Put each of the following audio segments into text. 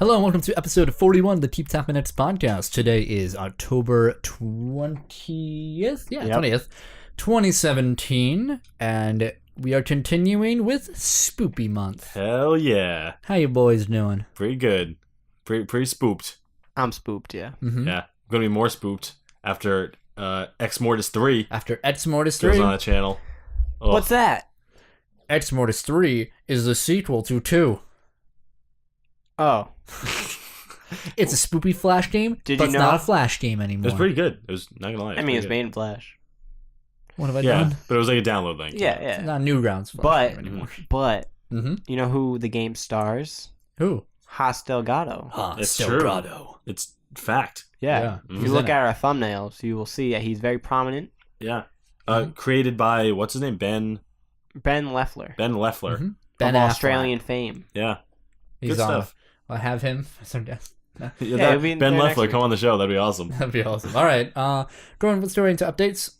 Hello and welcome to episode 41 of the Keep Tappin X podcast. Today is October 20th? Yeah, 20th, 2017, and we are continuing with Spoopy Month. Hell yeah. How you boys doing? Pretty good. Pretty spooked. I'm spooked, yeah. Mm-hmm. Yeah. I'm going to be more spooked after Ex Mortis 3 After Ex Mortis goes 3, on the channel. Oh. What's that? Ex Mortis 3 is the sequel to 2. Oh. It's a spoopy Flash game, Did but you it's know- not a Flash game anymore. It was pretty good. It was not going to lie. I mean, it's made in Flash. What have I Yeah, done? but it was like a download thing. Yeah, It's yeah. not Newgrounds Flash But, game anymore. but, you know who the game stars? Who? Haas Delgado. It's Delgado. It's fact. Yeah. Mhm. If He's you look in it. at our thumbnails, you will see that he's very prominent. Yeah. Created by, what's his name? Ben Ben Leffler. Leffler. Ben of Affleck. Australian fame. Yeah. He's Good on. stuff. I have him as our guest. it'll be Ben there next Leffler, week. come on the show. That'd be awesome. That'd be awesome. All right. Going straight into updates.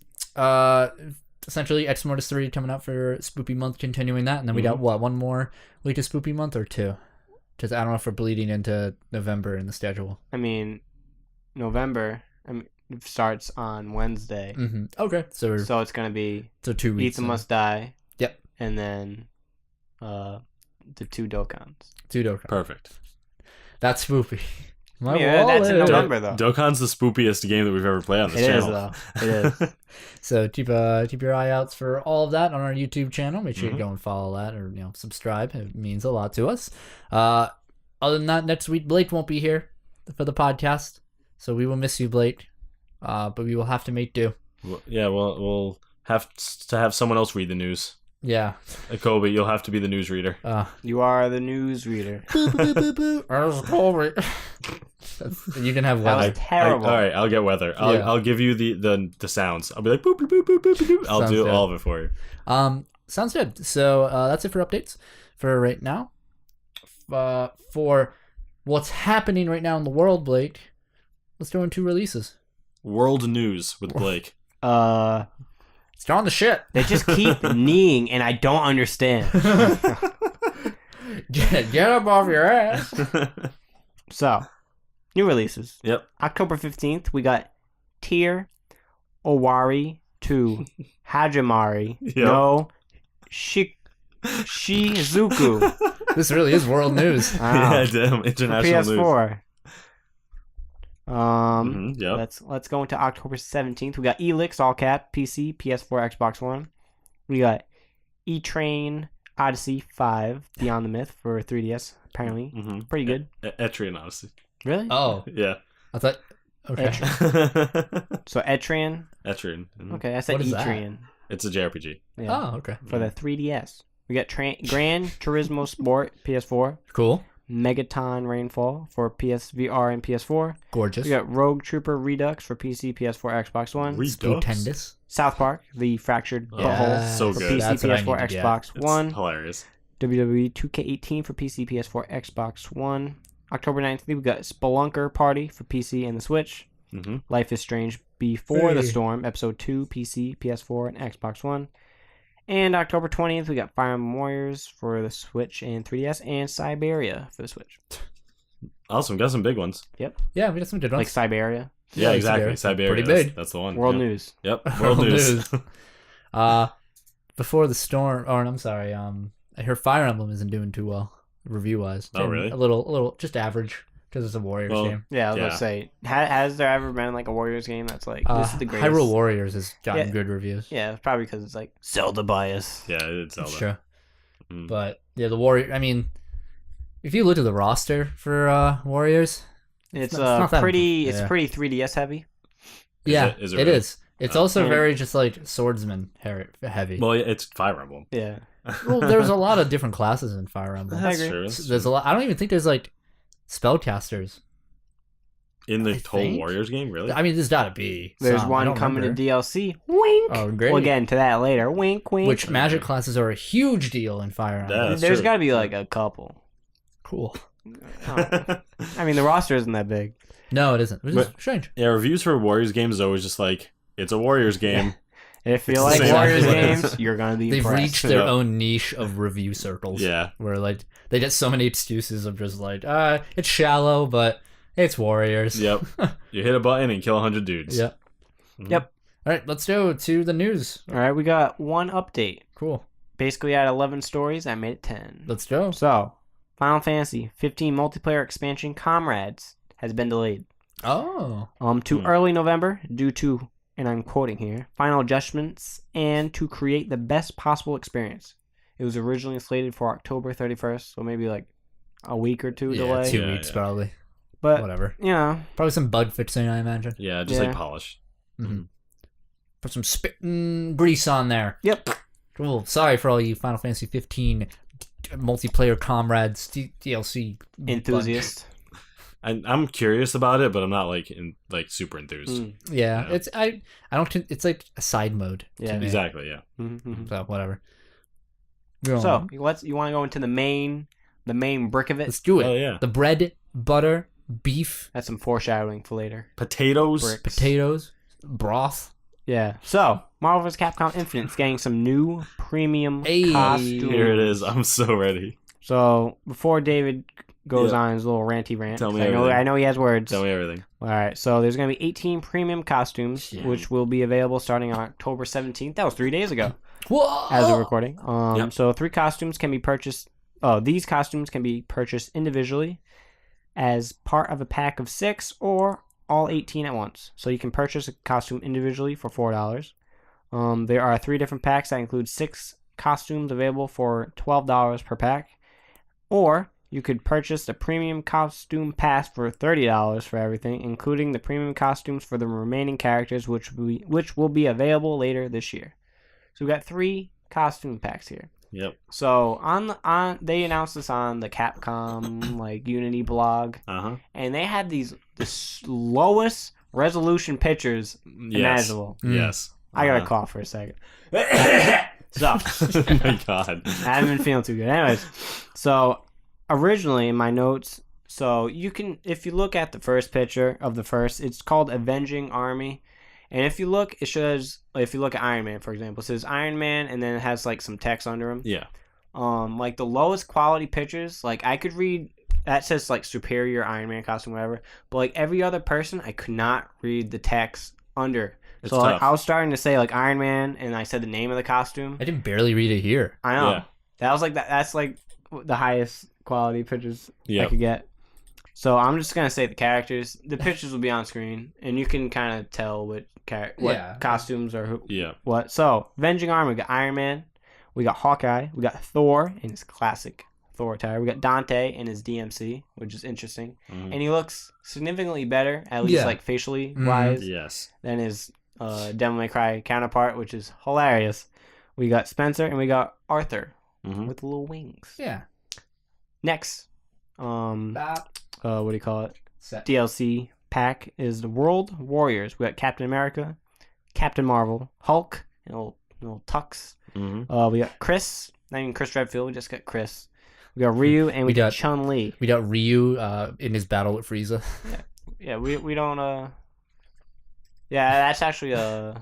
Essentially, Ex Mortis 3 coming out for Spoopy Month, continuing that. And then we got, one more week of Spoopy Month or two? Because I don't know if we're bleeding into November in the schedule. I mean, November starts on Wednesday. Mm-hmm. Okay. So So it's going to be 2 weeks. Pizza Must Die. Yep. And then the 2 Dokans. 2 Dokkan. Perfect. That's Spoopy. My Yeah, that's in wallet. November, though. Dokkan's the spoopiest game that we've ever played on this It is, channel. though. It is. So keep your eye out for all of that on our YouTube channel. Make sure you Mhm. go and follow that or subscribe. It means a lot to us. Other than that, next week Blake won't be here for the podcast, so we will miss you, Blake. But we will have to make do. Yeah, we'll have to have someone else read the news. Yeah. Kobe, you'll have to be the newsreader. You are the news reader. You can have That weather. was terrible. All right, I'll get weather. I'll give you the sounds. I'll be like boop boop boop boop boop boop. I'll Sounds do good. all of it for you. Sounds good. So that's it for updates for right now. For what's happening right now in the world, Blake, let's go into releases. World news with Blake. It's on the shit. They just keep kneeing, and I don't understand. Get up off your ass. So, new releases. Yep. October 15th, we got Tier Owari to Hajimari Yep. no Shizuku. This really is world news. Wow. Yeah, damn. For International news. PS4. Yep. Let's go into October 17th. We got Elix, all cap, PC, PS4, Xbox One. We got E-Train Odyssey 5, Beyond the Myth for 3DS, apparently. Mm-hmm. Pretty good. Etrian, honestly. Really? Oh, Yeah. I thought. Okay. So Etrian. Etrian. Mhm. Okay, I said What is that? E-Train. It's a JRPG. Yeah. Oh, okay. For the 3DS. We got Gran Turismo Sport, PS4. Cool. Megaton Rainfall for PSVR and PS4. Gorgeous. We got Rogue Trooper Redux for PC, PS4, Xbox One. Stupendous. South Park, The Fractured Oh, Butthole so for good. PC, That's what I PS4, need to get. Xbox It's One. hilarious. WWE 2K18 for PC, PS4, Xbox One. October 19th, we got Spelunker Party for PC and the Switch. Mm-hmm. Life is Strange Before the Hey. Storm, Episode 2, PC, PS4, and Xbox One. And October 20th, we got Fire Emblem Warriors for the Switch and 3DS, and Siberia for the Switch. Awesome. Got some big ones. Yeah, we got some good ones. Like Siberia. Yeah, Yeah, exactly. Siberia. Pretty that's- big. That's the one. World Yep. News. Yep. World World news. Before the storm, or I'm sorry. I heard Fire Emblem isn't doing too well review wise. Oh, really? A little, just average because it's a Warriors Well, game. Yeah, I was Yeah. about to say, has there ever been like a Warriors game that's like, this is the greatest? Hyrule Warriors has gotten Yeah. good reviews. Yeah, it's probably because it's like Zelda bias. Yeah, it's That's Zelda. true. Mm. But yeah, the Warrior. I mean, if you look at the roster for Warriors, It's not that- pretty. yeah. It's pretty 3DS heavy. yeah, Is it it really? is. It's also Yeah. very just like swordsman heavy. Well, yeah, it's Fire Emblem. Yeah. Well, there's a lot of different classes in Fire Emblem. That's I agree. true. That's There's a lot. I don't even think there's like spellcasters. In the I whole think. Warriors game, really? I mean, there's got to be. There's some. I one don't coming remember. to DLC. Wink. Oh, great. We'll get into that later. Wink, wink. Which magic classes are a huge deal in Fire Emblem. Yeah. That's There's true. got to be like a couple. Cool. I mean, the roster isn't that big. No, it isn't. Which is But- strange. Yeah, reviews for Warriors games is always just like, it's a Warriors game. If you It's like the same Warriors as- games, you're gonna be They've impressed. reached their Yeah. own niche of review circles. Yeah. Where like they get so many excuses of just like, it's shallow, but it's Warriors. Yep. You hit a button and kill 100 dudes. Yep. Mhm. Yep. All right, let's go to the news. All right, we got one update. Cool. Basically, at 11 stories, I made it 10. Let's go. So, Final Fantasy 15 multiplayer expansion Comrades has been delayed Oh. to early November due to, and I'm quoting here, final adjustments and to create the best possible experience. It was originally slated for October 31st, so maybe like a week or two Yeah, delay. 2 Yeah, weeks yeah. probably. But, Whatever. you know, Probably some bug fixing, I imagine. Yeah, just Yeah. like polish. Mm-hmm. Put some spit and grease on there. yep. Cool. Sorry for all you Final Fantasy 15 multiplayer comrades DLC Enthusiast. I'm curious about it, but I'm not like super enthused. Mm, Yeah, Yeah. it's I don't think it's like a side mode. Yeah. to me. Exactly. Yeah. mhm, mhm. So whatever. So, you want to go into the main brick of it? let's do it. Oh yeah. The bread, butter, beef, That's some foreshadowing for later. Potatoes. Brick. potatoes, broth. Yeah. So, Marvel vs. Capcom Infinite is getting some new premium Hey. costumes. Here it is. I'm so ready. So, before David goes Yeah. on his little ranty rant, Tell me 'cause everything. I know he has words. Tell me everything. All right. So, there's going to be 18 premium costumes, Yeah. which will be available starting on October 17th. That was 3 days ago Whoa! as of recording. Yep. So, 3 costumes can be purchased. Oh, these costumes can be purchased individually as part of a pack of 6 or all 18 at once. So you can purchase a costume individually for $4. There are 3 different packs that include 6 costumes available for $12 per pack. Or you could purchase the premium costume pass for $30 for everything, including the premium costumes for the remaining characters, which will be available later this year. So we've got 3 costume packs here. Yep. So on they announced this on the Capcom like Unity blog, and they had the lowest resolution pictures Yes. imaginable. Yes. I gotta cough for a second. So Oh my god. I haven't been feeling too good. Anyways, so originally in my notes, so you can, if you look at the first picture of the first, it's called Avenging Army. And if you look, it shows, if you look at Iron Man, for example, it says Iron Man and then it has like some text under him. Yeah. Like the lowest quality pictures, like I could read, that says like superior Iron Man costume, whatever. But like every other person, I could not read the text under. It's So like tough. I was starting to say like Iron Man and I said the name of the costume. I can barely read it here. I know. Yeah. That was like that's like the highest quality pictures I Yep. could get. So I'm just gonna say the characters. The pictures will be on screen, and you can kind of tell what Yeah. costumes are Yeah. what. So Avenging Army, we got Iron Man, we got Hawkeye, we got Thor in his classic Thor attire, we got Dante in his DMC, which is interesting, Mhm. and he looks significantly better, at least Yeah. like facially Mhm. wise, Yes. than his Devil May Cry counterpart, which is hilarious. We got Spencer and we got Arthur Mhm. with little wings. Yeah. Next, what do you call it? Set. DLC pack is the World Warriors. We got Captain America, Captain Marvel, Hulk, and little Tux. Mhm. We got Chris, not even Chris Redfield. We just got Chris. We got Ryu and we We got got- Chun Li. We got Ryu in his battle with Frieza. Yeah, we don't Yeah, that's actually yeah.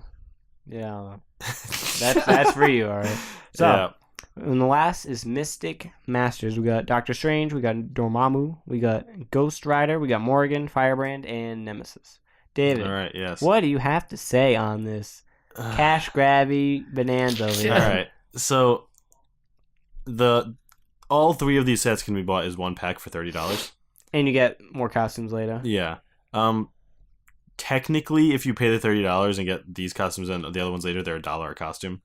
That's Ryu, all right. So. Yeah. And the last is Mystic Masters. We got Doctor Strange, we got Dormammu, we got Ghost Rider, we got Morgan, Firebrand, and Nemesis. David, All right. Yes. what do you have to say on this cash grabby bonanza over here? All right. So all 3 of these sets can be bought as one pack for $30. And you get more costumes later. Yeah. Technically, if you pay the $30 and get these costumes and the other ones later, they're $1 a costume,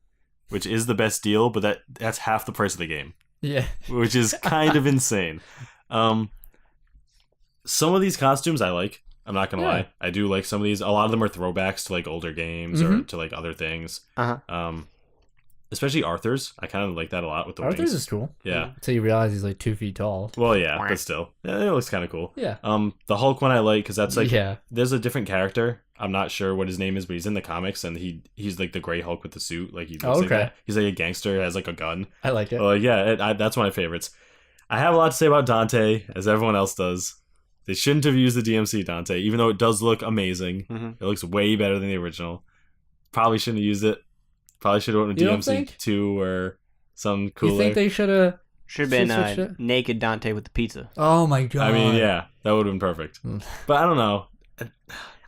which is the best deal. But that's half the price of the game, Yeah. which is kind of insane. Some of these costumes I like. I'm not gonna Yeah. lie. I do like some of these. A lot of them are throwbacks to like older games or to like other things. Uh-huh. Especially Arthur's. I kind of like that a lot with the Arthur's wings. is cool. Yeah. Until you realize he's like 2 feet tall. Well, yeah, but still, yeah, it looks kind of cool. Yeah. The Hulk one I like because that's like yeah. there's a different character. I'm not sure what his name is, but he's in the comics and he's like the gray Hulk with the suit. Like he looks like okay. that. He's like a gangster, has like a gun. I like it. That's one of my favorites. I have a lot to say about Dante, as everyone else does. They shouldn't have used the DMC Dante, even though it does look amazing. Mhm. It looks way better than the original. Probably shouldn't have used it. Probably should have went with You don't DMC think? 2 or some You cooler. think they should have? Should have switched been it? naked Dante with the pizza. Oh my god! I mean, yeah, that would have been perfect. But I don't know.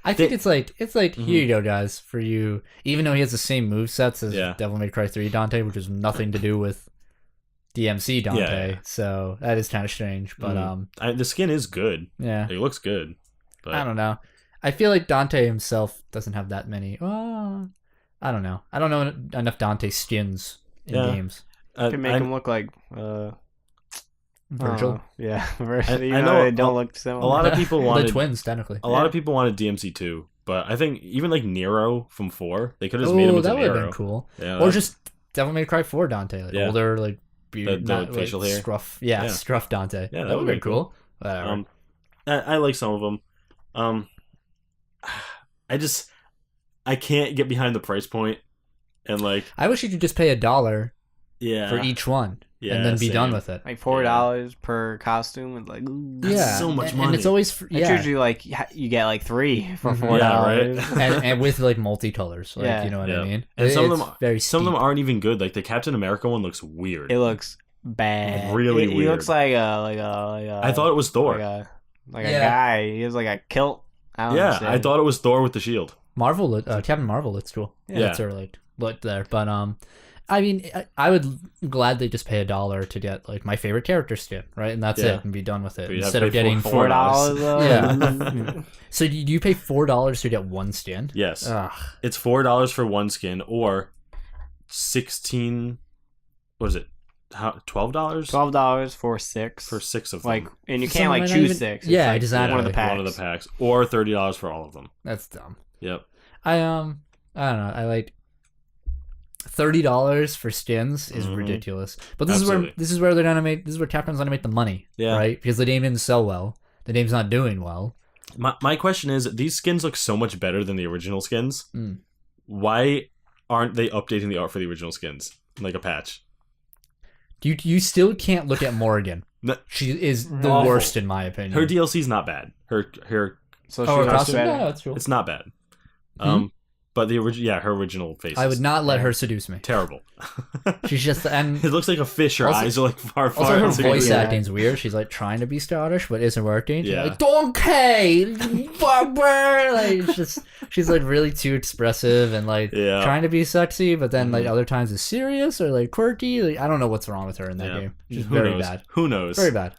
I think it's like Mhm. here you go, guys, for you. Even though he has the same movesets as Yeah. Devil May Cry 3 Dante, which has nothing to do with DMC Dante, Yeah. so that is kind of strange. But The skin is good. yeah, It looks good. But I don't know. I feel like Dante himself doesn't have that many. Oh, I don't know. I don't know enough Dante skins in Yeah. games. Could make him look like Virgil, yeah, Virgil. I know they don't look similar. a lot of people the wanted twins technically. a lot of people wanted DMC 2, but I think even like Nero from 4, they could have just made him Oh, into that would have Nero. been cool. Yeah, Or just Devil May Cry 4 Dante, like Yeah. older, like beard, The not facial like, hair. scruff. Yeah. Scruff Dante. Yeah, that would be cool. Whatever. I like some of them. I can't get behind the price point, and like I wish you could just pay $1 yeah for each one yeah, and then be done same. with it. like $4 per costume, and like ooh. That's so much and money. it's always It's yeah, usually like you get like 3 for Mhm. $4. Yeah, right. and with like multicolors, like Yeah. you know what Yeah. I mean. And some of It's them- very Some of them steep. aren't even good. Like the Captain America one looks weird. It looks bad. Really He weird. looks like a I thought it was Thor. like a Yeah. guy. He has like a kilt. I don't Yeah, understand. I thought it was Thor with the shield. Marvel, Captain Marvel looks cool. Yeah. That's sort of like looked there, but I mean, I would gladly just pay $1 to get like my favorite character skin, right, and that's Yeah. it, and be done with it But you'd have instead to of pay getting $4 though. Yeah. So do you pay $4 to get one skin? Yes, Ugh. it's $4 for one skin, or 16. What is it? How $12? $12 for 6. For 6 of them. like, and you Some can't like might not choose even- 6. It's Yeah, like exactly. one of the packs. One of the packs, or $30 for all of them. That's dumb. Yep. I don't know. I like $30 for skins is Mhm. ridiculous. But this Absolutely. is where they're gonna make this is where Capcom's gonna make the money. Yeah. Right? Because the game didn't sell well. The game's not doing well. My question is, these skins look so much better than the original skins. Mm. Why aren't they updating the art for the original skins like a patch? You still can't look at Morrigan. No. She is the Awful. worst in my opinion. Her DLC's not bad. Her So Oh, she her looks costume? better. Yeah, that's cool. it's not bad. But the original, her original face. I would is not let her seduce me. terrible. She's just and It looks like a fish. Her Also- eyes are like far. also her together. voice Yeah. acting's weird. She's like trying to be Scottish but isn't working. She's Yeah. like Donkey, Barbara. Like it's just she's like really too expressive and like Yeah. trying to be sexy, but then like Mhm. other times is serious or like quirky. Like, I don't know what's wrong with her in that Yeah. game. She's Who very knows? bad. Who knows? Very bad.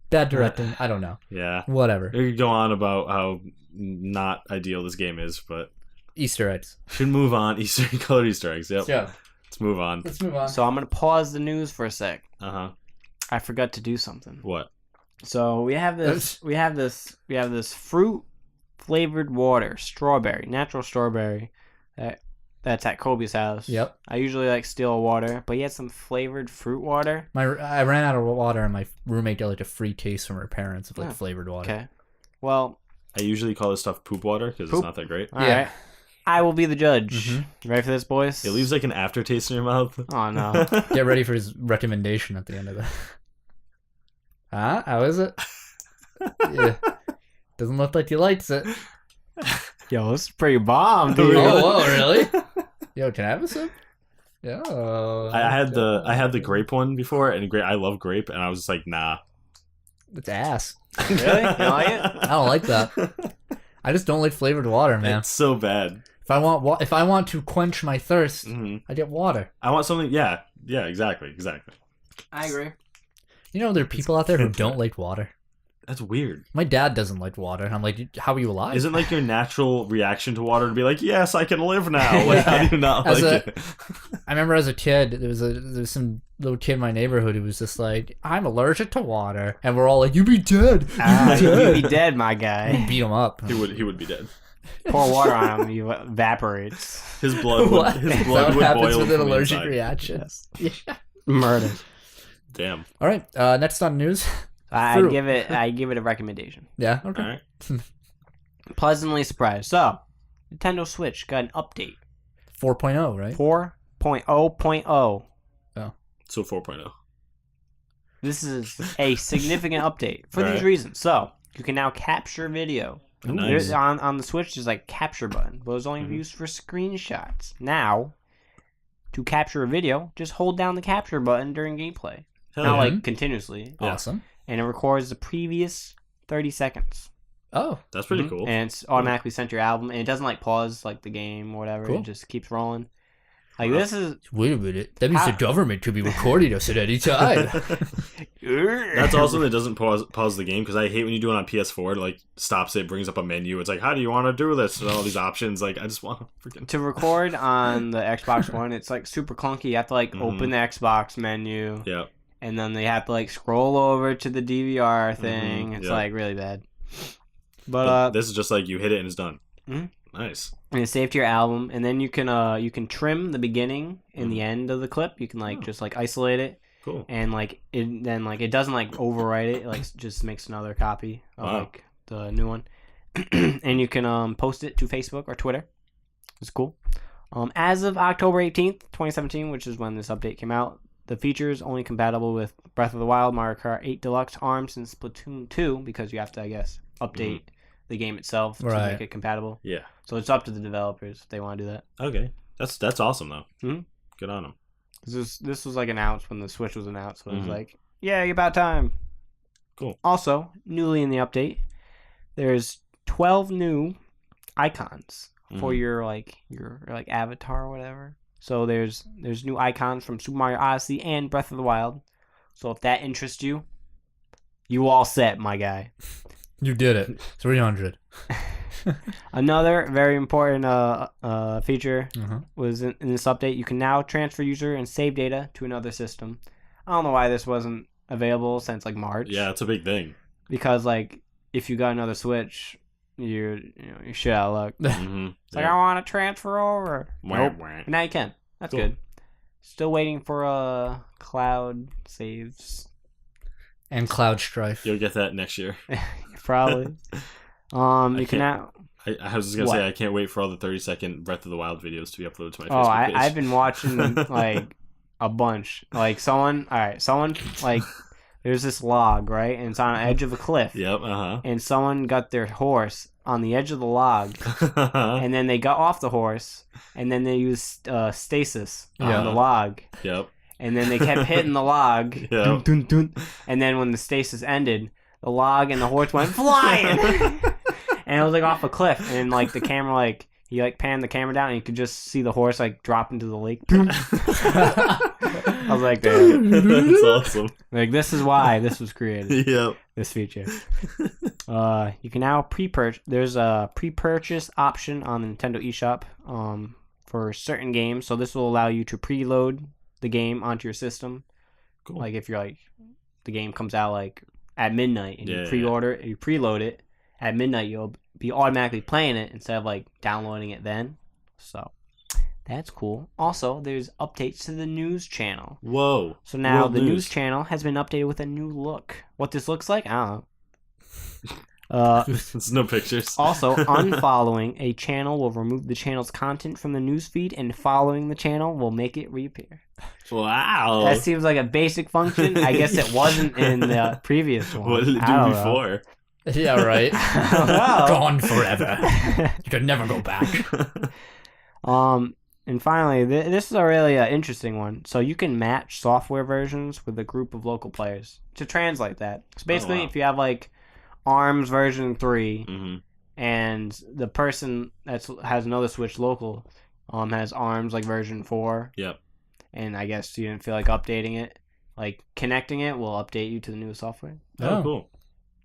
Bad directing. I don't know. Yeah. Whatever. We could go on about how not ideal this game is, but Easter eggs. should move on. Colored Easter eggs. Yep. Yeah. Let's move on. Let's move on. So I'm gonna pause the news for a sec. Uh-huh. I forgot to do something. What? So we have this fruit flavored water, strawberry, natural strawberry. That's at Kobe's house. Yep. I usually like still water, but he had some flavored fruit water. I ran out of water and my roommate got like a free case from her parents of like Oh, flavored water. Okay. Well, I usually call this stuff poop water because it's Poop. not that great. all right. Yeah. I will be the judge. Mhm. You ready for this, boys? It leaves like an aftertaste in your mouth. Oh no. Get ready for his recommendation at the end of it. Huh? How is it? Yeah. Doesn't look like he likes it. Yo, this is pretty bomb, dude. Really? Oh, whoa, really? Yo, can I have a sip? Yeah. I had the grape one before, and grape. I love grape, and I was just like, nah. It's ass. Really? You don't like it? I don't like that. I just don't like flavored water, man. It's so bad. If I want to quench my thirst, Hmm. I get water. I want something. Yeah, exactly. I agree. You know, there are people out there who don't like water. That's weird. My dad doesn't like water, and I'm like, how are you alive? Isn't like your natural reaction to water to be like, yes, I can live now? Like, how do you not As like a- it? I remember as a kid, there was some little kid in my neighborhood who was just like, I'm allergic to water, and we're all like, you be dead, You'd be dead, my You guy. beat him up. He would be dead. Pour water on him, he evaporates. His blood What? would, his Is blood that would what happens boil with an from the allergic inside. reaction? Yeah. Murder. Damn. All right. Next on news. I Fruit. give it a recommendation. Yeah. Okay. All right. Pleasantly surprised. So, Nintendo Switch got an update. 4.0, right? 4.0.0. So 4.0. This is a significant update for these Alright. reasons. So, you can now capture video. Nice. There's, on the Switch, there's like capture button, but it was only Mhm. used for screenshots. Now, to capture a video, just hold down the capture button during gameplay. Hell Not yeah. like continuously. Awesome. And it records the previous 30 seconds. Oh, That's pretty cool. And it's automatically sent to your album. And it doesn't like pause like the game or whatever. Cool. It just keeps rolling. Like this is... wait a minute. That means the government could be recording us at any time. That's awesome. It doesn't pause the game because I hate when you do it on PS4. It like stops it, brings up a menu. It's like, how do you want to do this? And all these options. Like, I just want to freaking To record on the Xbox One, it's like super clunky. You have to like open the Xbox menu. Yeah. And then they have to like scroll over to the DVR thing. It's yeah. like really bad. But this is just like you hit it and it's done. Mhm. Nice. and it's saved to your album, and then you can trim the beginning and the end of the clip. You can like just like isolate it. Cool. And like it doesn't like overwrite it. It like just makes another copy of like the new one. And you can post it to Facebook or Twitter. It's cool. As of October 18th, 2017, which is when this update came out, the feature is only compatible with Breath of the Wild, Mario Kart 8 Deluxe, ARMS, and Splatoon 2 because you have to, I guess, update the game itself to make it compatible. Yeah. So it's up to the developers if they want to do that. Okay. That's awesome though. Mm-hmm. Good on them. This was like announced when the Switch was announced, so it was like, yeah, about time. Cool. Also, newly in the update, there's 12 new icons for your avatar or whatever. So there's new icons from Super Mario Odyssey and Breath of the Wild. So if that interests you, you all set, my guy. You did it. 300. Another very important feature was in this update. You can now transfer user and save data to another system. I don't know why this wasn't available since like March. Yeah, it's a big thing. Because like if you got another Switch, you're shit out of luck. It's like I want to transfer over. Nope. Now you can. That's good. Still waiting for cloud saves and Cloud Strife. You'll get that next year. Probably. You can now. I was just gonna say I can't wait for all the 30-second Breath of the Wild videos to be uploaded to my Facebook page. I've been watching like a bunch. Like someone like there's this log, right, and it's on the edge of a cliff. Yep. And someone got their horse on the edge of the log, and then they got off the horse, and then they used stasis on the log. Yep. And then they kept hitting the log. Yep. Dun, dun, dun. And then when the stasis ended, the log and the horse went flying. And it was like off a cliff, and like the camera like he like panned the camera down, and you could just see the horse like drop into the lake. I was like, damn. That's awesome. Like this is why this was created. Yep. This feature. You can now pre-purchase. There's a pre-purchase option on the Nintendo eShop for certain games. So this will allow you to preload the game onto your system. Cool. Like if you're like the game comes out like at midnight and you pre-order, you preload it at midnight, you'll be automatically playing it instead of like downloading it then. So that's cool. Also, there's updates to the news channel. Whoa. So now the news channel has been updated with a new look. What this looks like, I don't know. There's no pictures. Also, unfollowing a channel will remove the channel's content from the news feed, and following the channel will make it reappear. Wow. That seems like a basic function. I guess it wasn't in the previous one. What did it do before? Yeah, right. Gone forever. You can never go back. And finally, this is a really interesting one. So you can match software versions with a group of local players to translate that. So basically, if you have like ARMS version 3 and the person that has another Switch local has ARMS like version 4. Yep. And I guess you didn't feel like updating it. Like connecting it will update you to the new software. Oh, cool.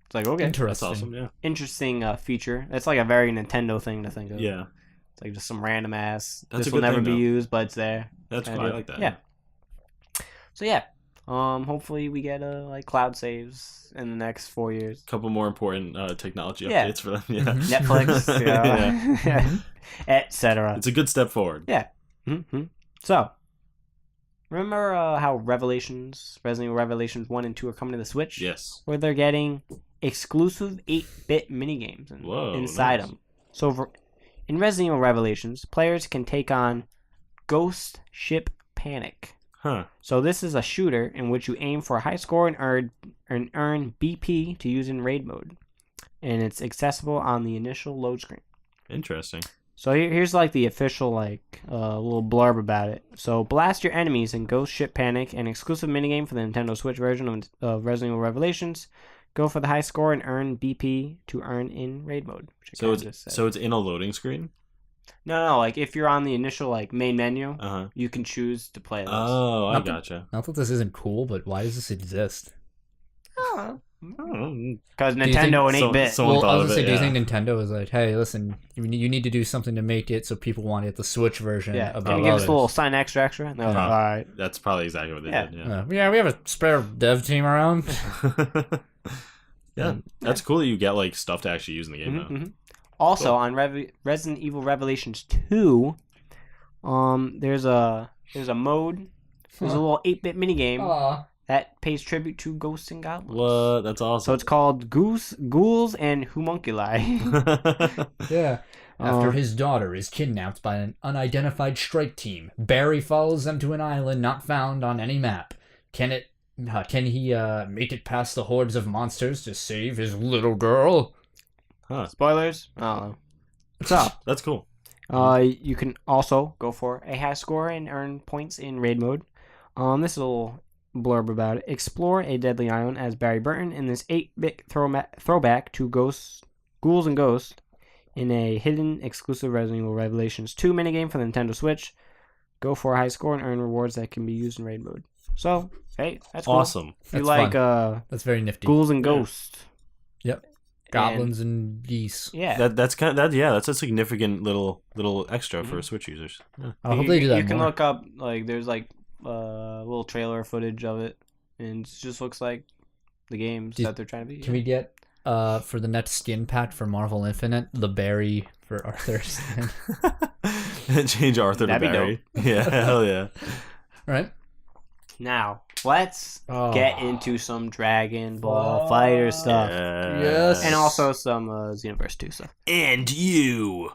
It's like, okay. Interesting. That's awesome, yeah. Interesting feature. That's like a very Nintendo thing to think of. Yeah. It's like just some random ass. That's this will never be used, but it's there. That's cool. I like that. Yeah. So yeah. Hopefully we get like cloud saves in the next 4 years. A couple more important technology updates for them. Yeah. Netflix, etc. It's a good step forward. Yeah. So, remember how Resident Evil Revelations 1 and 2 are coming to the Switch? Yes. Where they're getting exclusive 8-bit minigames inside them. So, in Resident Evil Revelations, players can take on Ghost Ship Panic. Huh. So this is a shooter in which you aim for a high score and earn BP to use in raid mode. And it's accessible on the initial load screen. Interesting. So here's like the official little blurb about it. So blast your enemies in Ghost Ship Panic, an exclusive minigame for the Nintendo Switch version of Resident Evil Revelations. Go for the high score and earn BP to earn in raid mode. So it's in a loading screen? No, like if you're on the initial main menu, you can choose to play this. Oh, I gotcha. Not that this isn't cool, but why does this exist? Because Nintendo and 8-bit. Someone thought of it, do you think Nintendo is like, hey, listen, you need to do something to make it so people want it, the Switch version of Can you give us a little sign extra? And they're like, all right. That's probably exactly what they did. Yeah, we have a spare dev team around. Yeah, that's cool that you get like stuff to actually use in the game now. Also, on Resident Evil Revelations 2, there's a mode. There's a little 8-bit minigame that pays tribute to ghosts and goblins. What? That's awesome. So it's called Ghouls and Homunculi. Yeah. After his daughter is kidnapped by an unidentified strike team, Barry follows them to an island not found on any map. Can he make it past the hordes of monsters to save his little girl? Spoilers? I don't know. What's up? That's cool. You can also go for a high score and earn points in raid mode. This is a little blurb about it. Explore a deadly island as Barry Burton in this 8-bit throwback to Ghouls and Ghosts in a hidden exclusive Resident Evil Revelations 2 minigame for the Nintendo Switch. Go for a high score and earn rewards that can be used in raid mode. So, hey, that's cool. Awesome. If you like that's very nifty. Ghouls and Ghosts. Yep. Goblins and geese. Yeah. That's a significant little extra for Switch users. Yeah. I hope they do that You can more. look up there's little trailer footage of it, and it just looks like the games that they're trying to be. Can we get for the next skin pack for Marvel Infinite, the Barry for Arthur skin? Change Arthur to Barry. Yeah, hell yeah. Right. Now, let's get into some Dragon Ball Fighter stuff. Yes. And also some Xenoverse 2 stuff. And you.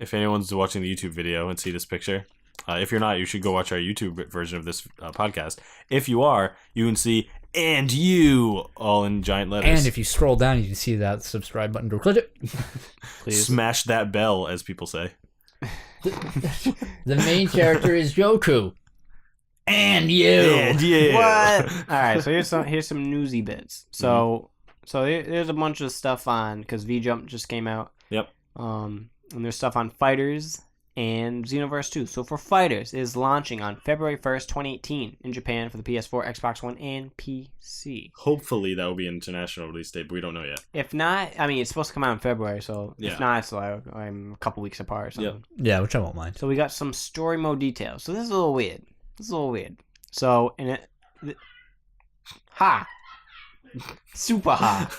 If anyone's watching the YouTube video and see this picture, if you're not, you should go watch our YouTube version of this podcast. If you are, you can see "and you" all in giant letters. And if you scroll down, you can see that subscribe button. Go click it. Please. Smash that bell, as people say. The main character is Goku. And you. And you. What? All right, so here's some newsy bits. So there's a bunch of stuff on because V-Jump just came out. Yep. And there's stuff on Fighters and Xenoverse 2. So for Fighters, it is launching on February 1st, 2018 in Japan for the PS4, Xbox One, and PC. Hopefully that will be an international release date, but we don't know yet. If not, I mean, it's supposed to come out in February, so Yeah. if not, it's like I'm a couple weeks apart or something. Yeah, which I won't mind. So we got some story mode details. So this is a little weird. So in it, super ha.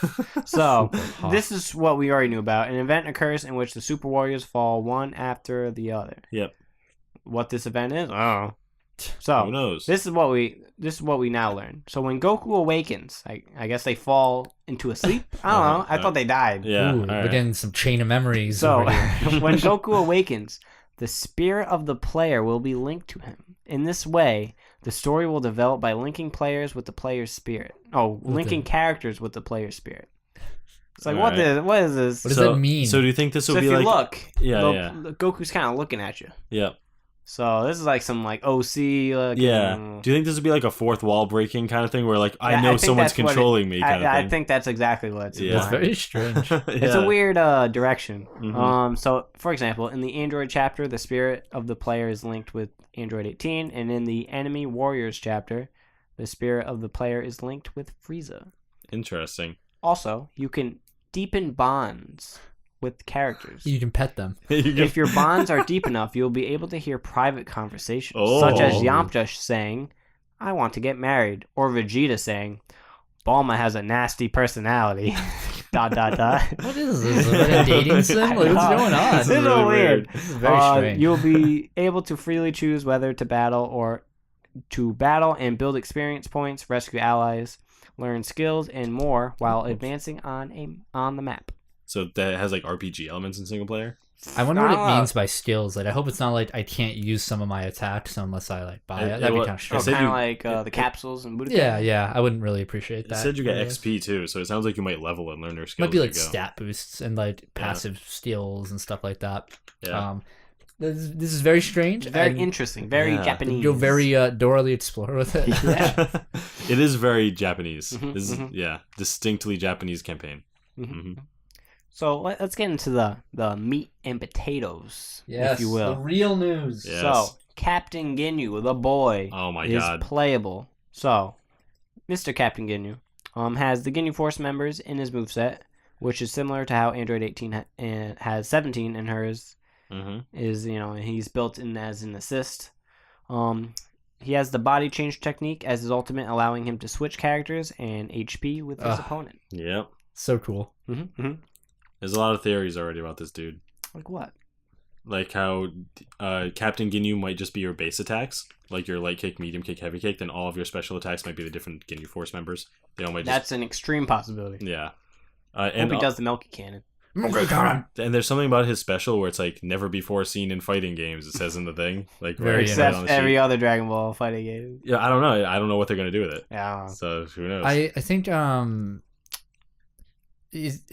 So this is what we already knew about. An event occurs in which the Super Warriors fall one after the other. Yep. What this event is? Oh. So who knows? This is what we now learn. So when Goku awakens, I guess they fall into a sleep. I don't know. I thought they died. Yeah. Ooh, all we're right. getting some chain of memories. So over here. when Goku awakens, the spirit of the player will be linked to him. In this way, the story will develop by linking players with the player's spirit. Linking characters with the player's spirit. It's like, what is this? What does that mean? So do you think this will So be if you like? look, Yeah. Goku's kind of looking at you. Yeah. So this is like some OC. Yeah. Do you think this would be like a fourth wall breaking kind of thing where like I know think someone's that's what controlling me kind of thing? I think that's exactly what it's Yeah. It's very strange. It's a weird direction. Mhm. So, for example, in the Android chapter, the spirit of the player is linked with Android 18, and in the Enemy Warriors chapter, the spirit of the player is linked with Frieza. Interesting. Also, you can deepen bonds with characters. You can pet them. If your bonds are deep enough, you'll be able to hear private conversations, Oh. such as Yamcha saying, "I want to get married," or Vegeta saying, "Bulma has a nasty personality." ... What is this? Like a dating sim? Like, what's going on? This is really weird. This is very strange. You'll be able to freely choose whether to battle and build experience points, rescue allies, learn skills, and more while advancing on the map. so that it has like RPG elements in single player. I wonder what it means by skills. Like, I hope it's not like I can't use some of my attacks unless I like buy it. That'd be kind of strange. Kind of like the capsules and Budokai. Yeah. I wouldn't really appreciate that. It said you get XP too, so it sounds like you might level and learn your skills. Might be like as you go. stat boosts and like passive skills and stuff like that. Yeah. This is very strange. Very interesting. Very Japanese. Go very Dora the Explorer with it. Yeah. It is very Japanese. This is distinctly Japanese campaign. So let's get into the meat and potatoes, if you will. The real news. Yes. So Captain Ginyu, the boy, is playable. So Mr. Captain Ginyu has the Ginyu Force members in his moveset, which is similar to how Android 18 has 17 in hers. Is he's built in as an assist. He has the body change technique as his ultimate, allowing him to switch characters and HP with his opponent. Yep. So cool. There's a lot of theories already about this dude. Like what? Like how Captain Ginyu might just be your base attacks, like your light kick, medium kick, heavy kick. Then all of your special attacks might be the different Ginyu Force members. They all might. That's an extreme possibility. Yeah. And he does the Milky Cannon. And there's something about his special where it's like never before seen in fighting games. It says in the thing, like except every other Dragon Ball fighting game. Yeah, I don't know. I don't know what they're gonna do with it. Yeah. So who knows? I think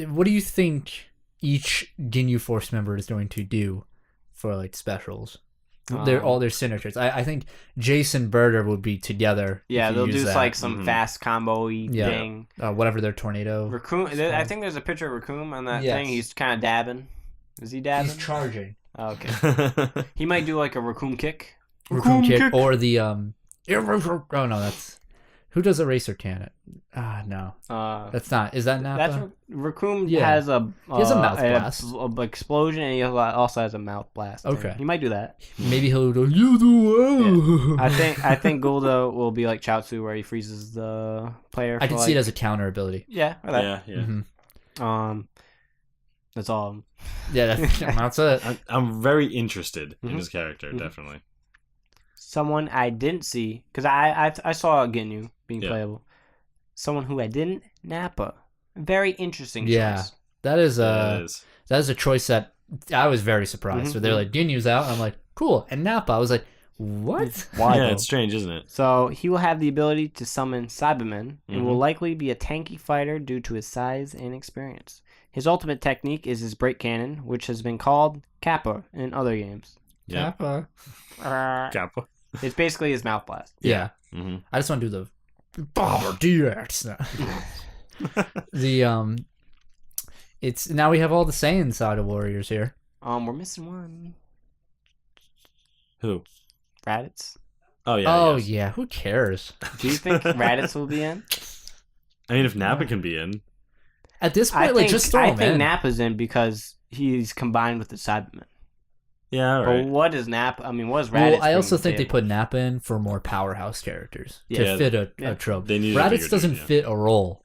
what do you think each Ginyu Force member is going to do for like specials? They're all their signatures. I think Jason Birder would be together. Yeah, they'll do like some fast combo-y thing. Whatever their tornado. Raccoon. I think there's a picture of Raccoon on that thing. He's kind of dabbing. Is he dabbing? He's charging. Oh, okay. He might do like a Raccoon kick. Raccoon kick or the oh no, that's who does Eraser Cannon? No. That's not. Is that Nappa? That's Raccoon has a he has a mouth blast. A explosion, and he also has a mouth blast. Okay. He might do that. Maybe he'll do you do I think Gulda will be like Chaozu, where he freezes the player. I can see it as a counter ability. Yeah. Yeah. That's all. Yeah, that's it. I'm very interested in his character, definitely. Someone I didn't see, because I saw Ginyu being playable. Someone who I didn't, Nappa. Very interesting choice. Yeah, that is a choice that I was very surprised. So they're like, Ginyu's out. I'm like, cool. And Nappa, I was like, what? Why? Yeah, it's strange, isn't it? So he will have the ability to summon Cybermen and will likely be a tanky fighter due to his size and experience. His ultimate technique is his break cannon, which has been called Kappa in other games. Yeah. Kappa. It's basically his mouth blast. Yeah. I just want to do the Bomber DX. It's now we have all the Saiyan Saga warriors here. We're missing one. Who? Raditz. Oh yeah. Yeah. Who cares? Do you think Raditz will be in? I mean, if Nappa can be in. At this point, just throw him in. I think Nappa's in because he's combined with the Cybermen. Yeah, all right. But what is Nappa? I mean, what is Raditz? Well, I also think they put Nappa in for more powerhouse characters to fit a trope. Raditz doesn't fit a role.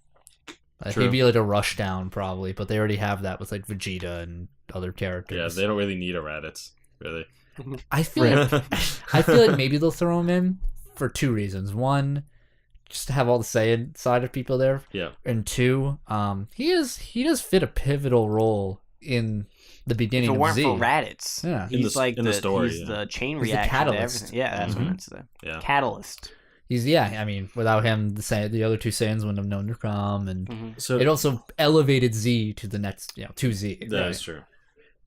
He'd be like a rushdown probably, but they already have that with like Vegeta and other characters. Yeah, they don't really need a Raditz, really. I feel like maybe they'll throw him in for two reasons. One, just to have all the Saiyan side of people there. Yeah. And two, he does fit a pivotal role in the beginning of Z. If it weren't for Raditz, he's like the story. He's the chain reaction to everything. Yeah, that's what it's the catalyst. I mean, without him, the other two Saiyans wouldn't have known to come, and so it also elevated Z to the next, to Z. That is true.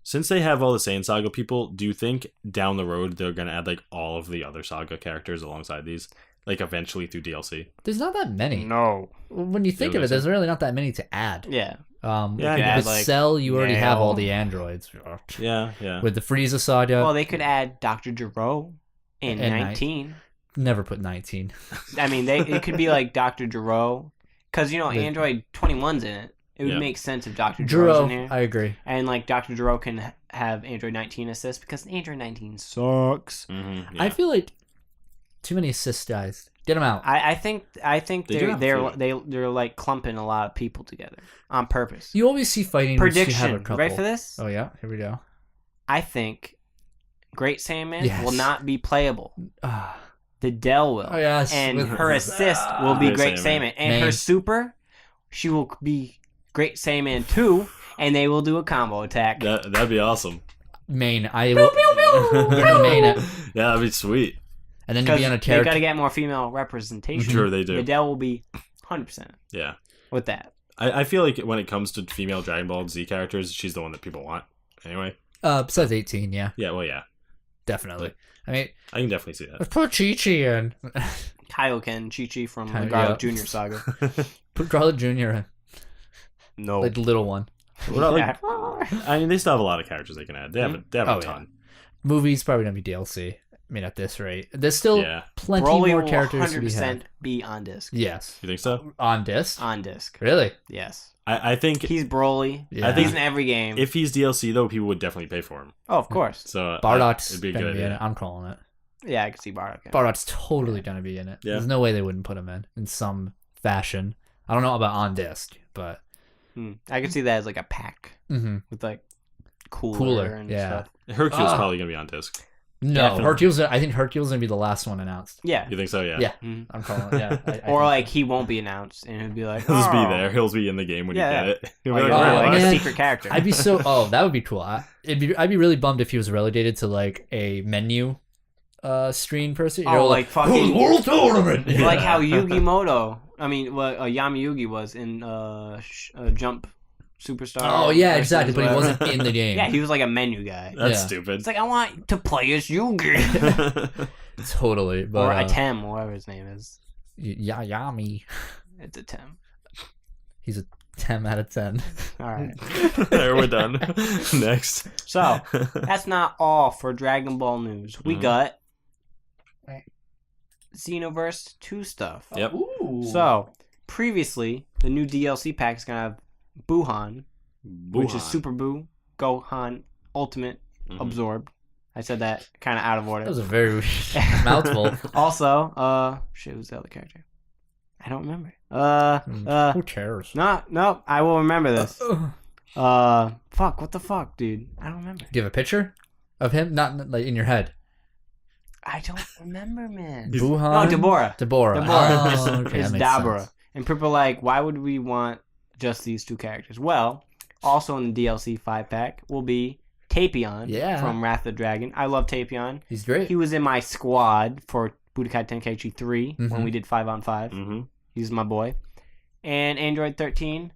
Since they have all the Saiyan Saga people, do you think down the road they're gonna add like all of the other Saga characters alongside these, like eventually through DLC? There's not that many. No. When you think of it, there's really not that many to add. Yeah. With Cell, you already have all the androids. Yeah. With the Frieza Saga. Well, they could add Dr. Gero in 19. Never put 19. I mean, it could be like Dr. Gero, because Android 21's in it. It would make sense if Dr. Gero's in here. I agree. And like Dr. Gero can have Android 19 assist because Android 19 sucks. I feel like too many assist guys. Get them out. I think they're like clumping a lot of people together on purpose. You always see fighting. Prediction. Have a couple. Ready for this? Oh yeah, here we go. I think Great Saiyaman will not be playable. The Del will. Oh yes. And her assist will be Great Saiyaman. And her super, she will be Great Saiyaman 2, and they will do a combo attack. That'd be awesome. Main. I will. We're gonna main it, Yeah, that'd be sweet. and then you'll be on a They character. gotta get more female representation. Sure, they do. Videl will be 100% Yeah. with that. I feel like when it comes to female Dragon Ball Z characters, she's the one that people want. Anyway. Besides 18, yeah, Yeah, well, yeah. definitely. I mean, I can definitely see that. let's put Chi-Chi in. Kaioken, Chi-Chi from the Yeah. Garlic Jr. saga. Put Garlic Jr. in. No. Like the little one. What about, Yeah. I mean, they still have a lot of characters they can add. They have a Oh, ton. Movies probably gonna be DLC. I mean, at this rate, there's still Yeah. plenty Broly more will characters to be 100% had. be on disc. Yes, You think so? on disc. On disc. Really? Yes. I think He's Broly. Yeah. I think He's in every game. if he's DLC though, people would definitely pay for him. Oh, of course. So Bardock's it'd be a gonna good be in it. idea. I'm calling it. Yeah, I can see Bardock. Bardock's totally gonna be in it. Yeah. There's no way they wouldn't put him in some fashion. I don't know about on disc, but I can see that as like a pack with like cooler and yeah. stuff. Hercule's probably gonna be on disc. no, Definitely. Hercules. I think Hercules gonna be the last one announced. Yeah. You think so? Yeah. Yeah. Mhm. I'm calling it. Yeah, I Or think like so. he won't be announced and it'll be like, He'll just be "Oh." there. He'll be in the game when Yeah, you get it. He'll be Like, like, oh, "Oh, like man. a secret character. I'd be so. Oh, that would be cool. I'd be really bummed if he was relegated to like a menu, screen person. Oh, like fucking World Tournament. like how Yugimoto. I mean, what Yami Yugi was in Jump Superstar. Oh yeah, versus exactly. But he whatever. wasn't in the game. Yeah, he was like a menu guy. That's Yeah. stupid. It's like I want to play as Yugi Totally. But, or Atem, whatever his name is. Yami. It's Atem. He's a 10 out of 10. All right. There, we're done. Next. So that's not all for Dragon Ball news. We Mhm. got Xenoverse 2 stuff. Yep. So previously, the new DLC pack is gonna have Buhan, which is Wuhan. Super Buu, Gohan, Ultimate, Mhm. Absorbed. I said that kind of out of That order. was a very mouthful. Also, shit, who's the other character? I don't remember. Who cares? No, I will remember this. Fuck, what the fuck, dude? I don't remember. Do you have a picture of him? Not like in your head. I don't remember, man. Buhan? Oh, Deborah. Deborah. Deborah. Oh, okay, It's that makes Dabura. sense. And people are like, why would we want just these two characters? Well, also in the DLC 5-pack will be Tapion Yeah. from Wrath of the Dragon. I love Tapion. He's great. He was in my squad for Budokai Tenkaichi 3 when Mhm. we did 5-on-5. Mm-hmm. He's my boy. And Android 13.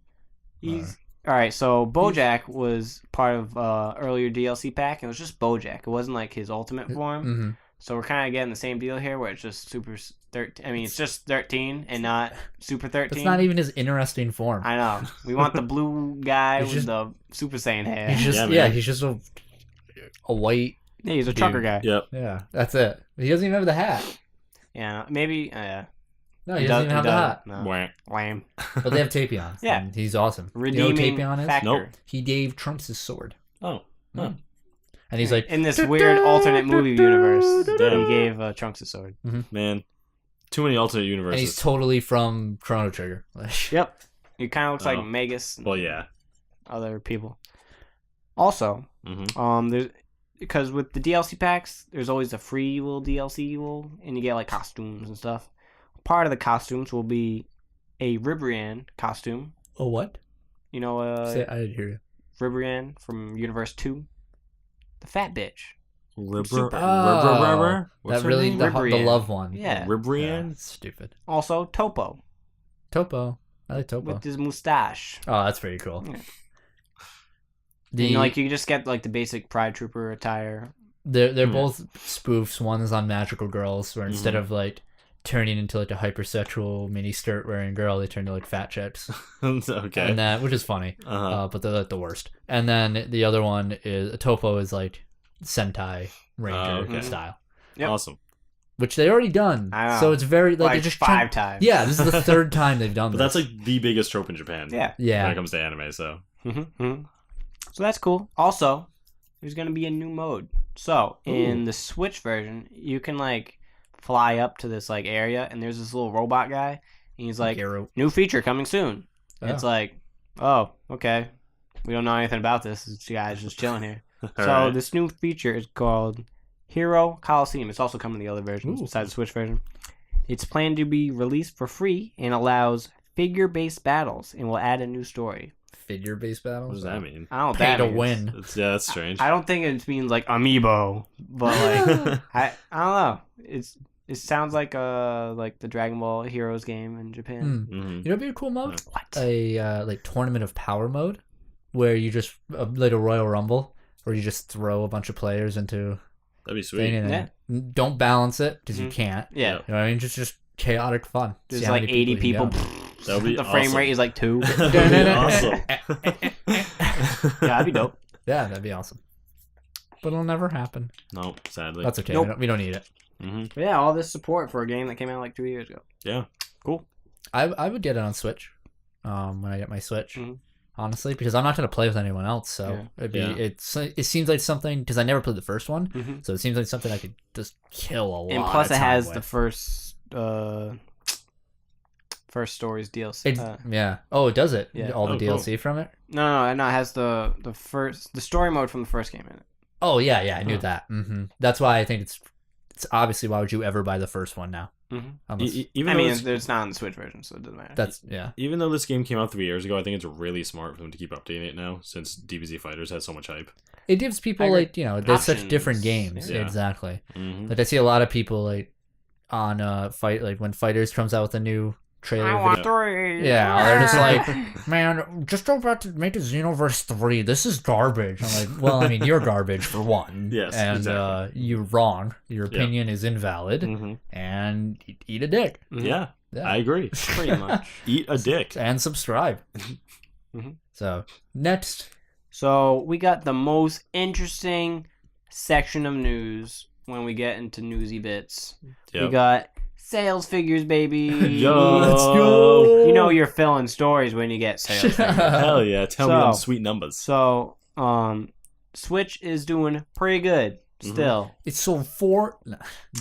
He's... Alright, so Bojack was part of earlier DLC pack, and it was just Bojack. It wasn't like his ultimate form. Mm-hmm. So we're kind of getting the same deal here, where it's just Super 13. I mean, it's just 13 and not Super 13. That's not even his interesting form. I know. We want the blue guy He's with just- the Super Saiyan hair. He's just Yeah, man. he's just a white. Yeah, he's a trucker guy. Yep. Yeah, that's it. He doesn't even have the hat. Yeah, maybe. No, he doesn't even have the hat. No. Wah. Lame. But they have Tapion. Yeah. and he's awesome. Redeeming you know what Tapion is? factor. Nope. He gave Trunks his sword, Oh. Huh. and he's like, In this weird alternate movie universe, Damn. he gave Trunks a sword. Man. Too many alternate and universes. he's totally from Chrono Trigger. Yep. He kind of looks like Oh. Magus and Well, yeah. other people. Also, Mm-hmm. there's because with the DLC packs, there's always a free little DLC and you get like costumes and stuff. Part of the costumes will be a Ribrianne costume. Oh, what? You know, Say, I didn't hear you. Ribrianne from Universe 2. The fat bitch. Ribber. Oh, What's that her really name? the Ribrianne. love one. Yeah. Ribrianne? Yeah, stupid. Also, Topo Topo. I like Topo. with his mustache. Oh, that's pretty cool. Yeah. The, And, like, you just get like the basic Pride Trooper attire. they're Hmm. both spoofs. One is on Magical Girls, where instead Mhm. of like turning into like a hypersexual mini skirt wearing girl, they turn to like fat chicks. Okay. And that, which is funny, Uh-huh. but they're like the worst. And then the other one is Topo is like Sentai Ranger okay. style, Yep. Awesome. which they already done. I know. So it's very like, Like, they're just 5 times. Yeah, this is the third time they've done But this. that's like the biggest trope in Japan. Yeah. When yeah. it comes to anime, so. Mm-hmm. So that's cool. Also, there's going to be a new mode. So, in the Switch version, you can like fly up to this like area and there's this little robot guy and he's like, Arrow. new feature coming soon. Oh. It's like, oh, okay. We don't know anything about this. This guy's just chilling here. So Alright. this new feature is called Hero Coliseum. It's also coming to the other versions Ooh. besides the Switch version. It's planned to be released for free and allows figure-based battles and will add a new story. Figure-based battles. What does that mean? I don't know what Pay that to means. win. That's strange. I don't think it means like amiibo, but like I don't know. It sounds like the Dragon Ball Heroes game in Japan. You know, what'd be a cool mode. What? A like Tournament of Power mode, where you just like a Royal Rumble, where you just throw a bunch of players into. That'd be thing sweet. and Yeah. don't balance it because you can't. Yeah. You know what I mean? Just chaotic fun. There's See how like many 80 you can people. go. That would be The frame awesome. rate is like 2. That'd be awesome. Yeah, that'd be dope. Yeah, that'd be awesome. But it'll never happen. No, sadly. That's okay. Nope. We don't need it. But yeah, all this support for a game that came out like 2 years ago. Yeah. Cool. I would get it on Switch. When I get my Switch. Mhm. Honestly, because I'm not going to play with anyone else, so it'd be it seems like something because I never played the first one, Mhm. so it seems like something I could just kill a lot. And plus, of it time has with. the first stories DLC. It, yeah. Oh, it does it. Yeah. All the Oh, DLC from it. No, it has the story mode from the first game in it. Oh yeah, I knew Huh. that. That's why I think it's obviously why would you ever buy the first one now? Mhm. Unless, Even I though mean, it's- it's not on the Switch version, so it doesn't matter. that's yeah. even though this game came out 3 years ago, I think it's really smart for them to keep updating it now, since DBZ FighterZ has so much hype. It gives people I agree. like there's such different Options. games. Yeah. Exactly. Mm-hmm. Like I see a lot of people like on fight like when FighterZ comes out with a new trailer I video. want 3. Yeah, they're just like, man, just about to make the Xenoverse 3. This is garbage. I'm like, well, I mean, you're garbage for one. Yes, and exactly. you're wrong. Your opinion is invalid, Mm-hmm. and eat a dick. Yeah, Yeah. I agree. Pretty much. Eat a dick. And subscribe. Mhm. So next, So we got the most interesting section of news when we get into newsy bits. Yep. We got sales figures, baby. Yo. Let's go. You know you're filling stories when you get sales figures. Hell yeah! Tell me So- them sweet numbers. So, Switch is doing pretty good still. it's sold 4.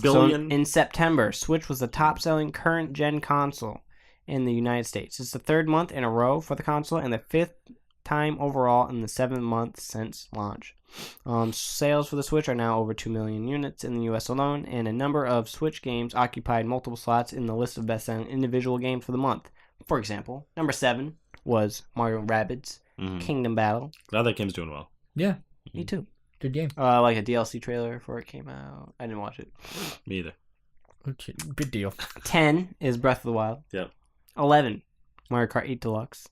Billion. So in September, Switch was the top-selling current-gen console in the United States. It's the 3rd month in a row for the console and the 5th time overall in the 7th month since launch. Sales for the Switch are now over 2 million units in the US alone, and a number of Switch games occupied multiple slots in the list of best-selling individual games for the month. For example, number 7 was Mario Rabbids Mhm. Kingdom Battle. Glad that game's doing well. Yeah, Me too. good game. Like a DLC trailer before it came out. I didn't watch it. Me either. Okay, good deal. 10 is Breath of the Wild. Yep. 11, Mario Kart 8 Deluxe.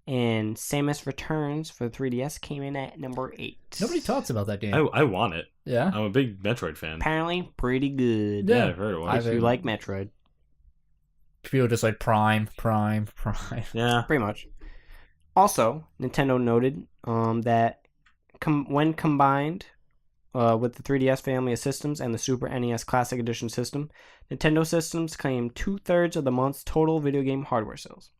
And Samus Returns for the 3DS came in at number 8. Nobody talks about that game. I want it. Yeah. I'm a big Metroid fan. Apparently pretty good. Yeah. I've heard it If was. you like Metroid. People just like Prime. Yeah. Pretty much. Also, Nintendo noted that when combined with the 3DS family of systems and the Super NES Classic Edition system, Nintendo systems claim 2/3 of the month's total video game hardware sales.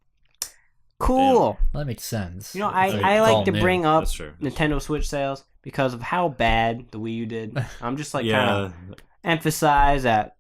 Cool. Well, that makes sense. You know, I mean, I it's like all to new. bring up That's true. Nintendo Switch sales because of how bad the Wii U did. I'm just like Yeah. kind of emphasize that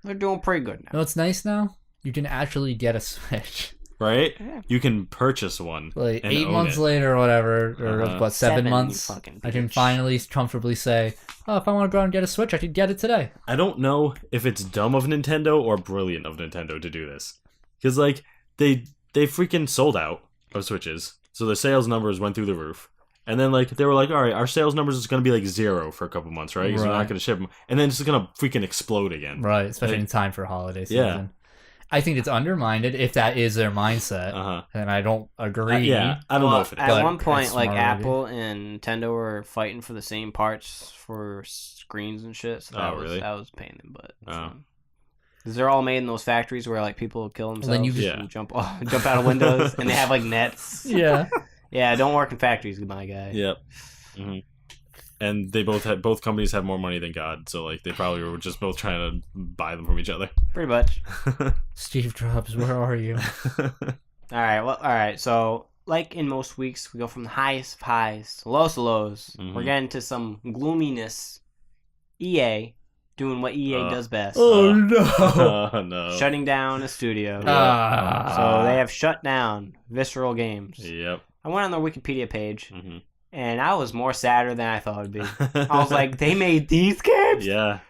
they're doing pretty good You now. know what's nice now? You can actually get a Switch. Right? Yeah. You can purchase one. Like and 8 own months it. later or whatever, or Uh-huh. what, 7 you months, fucking I can bitch. finally comfortably say, oh, if I want to go out and get a Switch, I could get it today. I don't know if it's dumb of Nintendo or brilliant of Nintendo to do this. Because, like, they freaking sold out of Switches. So the sales numbers went through the roof. And then, like, they were like, all right, our sales numbers is going to be, like, 0 for a couple months, right? Because we're not Right. going to ship them. And then it's going to freaking explode again. Right, especially Like- in time for holiday Yeah. season. I think it's undermined if that is their mindset, Uh-huh. and I don't agree. Yeah, I don't know if it is. At But one point, it's like smart already. Apple and Nintendo were fighting for the same parts for screens and shit. So that Oh, really? that was a pain in the butt. Oh. Because they're all made in those factories where like people kill themselves then you and just- jump out of windows, and they have like nets. Yeah. Yeah, don't work in factories, my guy. Yep. hmm And they both companies have more money than God, so like they probably were just both trying to buy them from each other. Pretty much. Steve Jobs, where are you? All right. So, like in most weeks, we go from the highest of highs to lowest of lows. Mhm. We're getting to some gloominess. EA doing what EA Uh, does best. no. Oh no. Shutting down a studio. Ah. So they have shut down Visceral Games. Yep. I went on their Wikipedia page, hmm and I was more sadder than I thought it'd be. I was like, they made these games? yeah.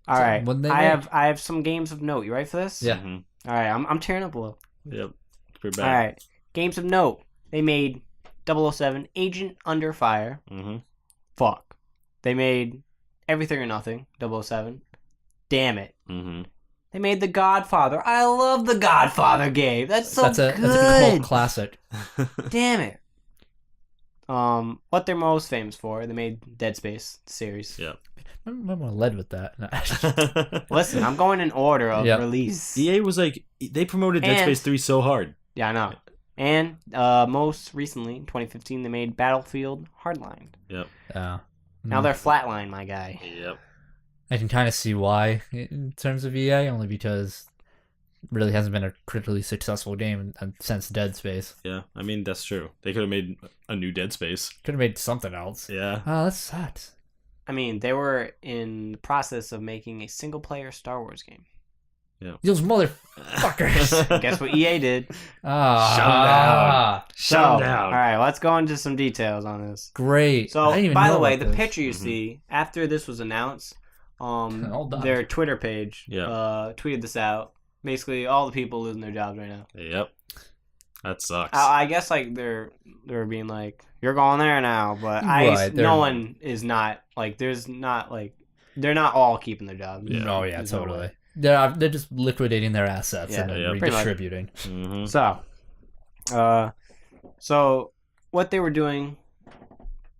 All right. What did they I make? have some games of note. You ready for this? Yeah. Mhm. All right. I'm tearing up a little. Yep. It's pretty All bad. right. Games of note. They made 007 Agent Under Fire. Mm-hmm. Fuck. They made Everything or Nothing, 007. Damn it. Mm-hmm. They made The Godfather. I love The Godfather game. That's good. That's a cult classic. Damn it. What they're most famous for, they made Dead Space series. Yep. I remember I led with that. Listen, I'm going in order of release. EA was like, they promoted Dead Space 3 so hard. Yeah, I know. And most recently, in 2015, they made Battlefield Hardline. Yep. Now they're Flatline, my guy. Yep. I can kind of see why in terms of EA, only because it really hasn't been a critically successful game since Dead Space. Yeah, I mean, that's true. They could have made a new Dead Space. Could have made something else. Yeah. Oh, that sucks. I mean, they were in the process of making a single-player Star Wars game. Yeah. Those motherfuckers. Guess what EA did? Shut them down. All right, let's go into some details on this. Great. So, I didn't even by know the way, about the this. picture you see after this was announced, Hold on. their Twitter page Yeah. tweeted this out. Basically, all the people losing their jobs right now. Yep. That sucks. I guess like they're being like, you're going there now, but Right, no one is not like. There's not like they're not all keeping their jobs. Yeah. Oh yeah, There's no totally. way. They're just liquidating their assets and then pretty much. redistributing. Mm-hmm. So what they were doing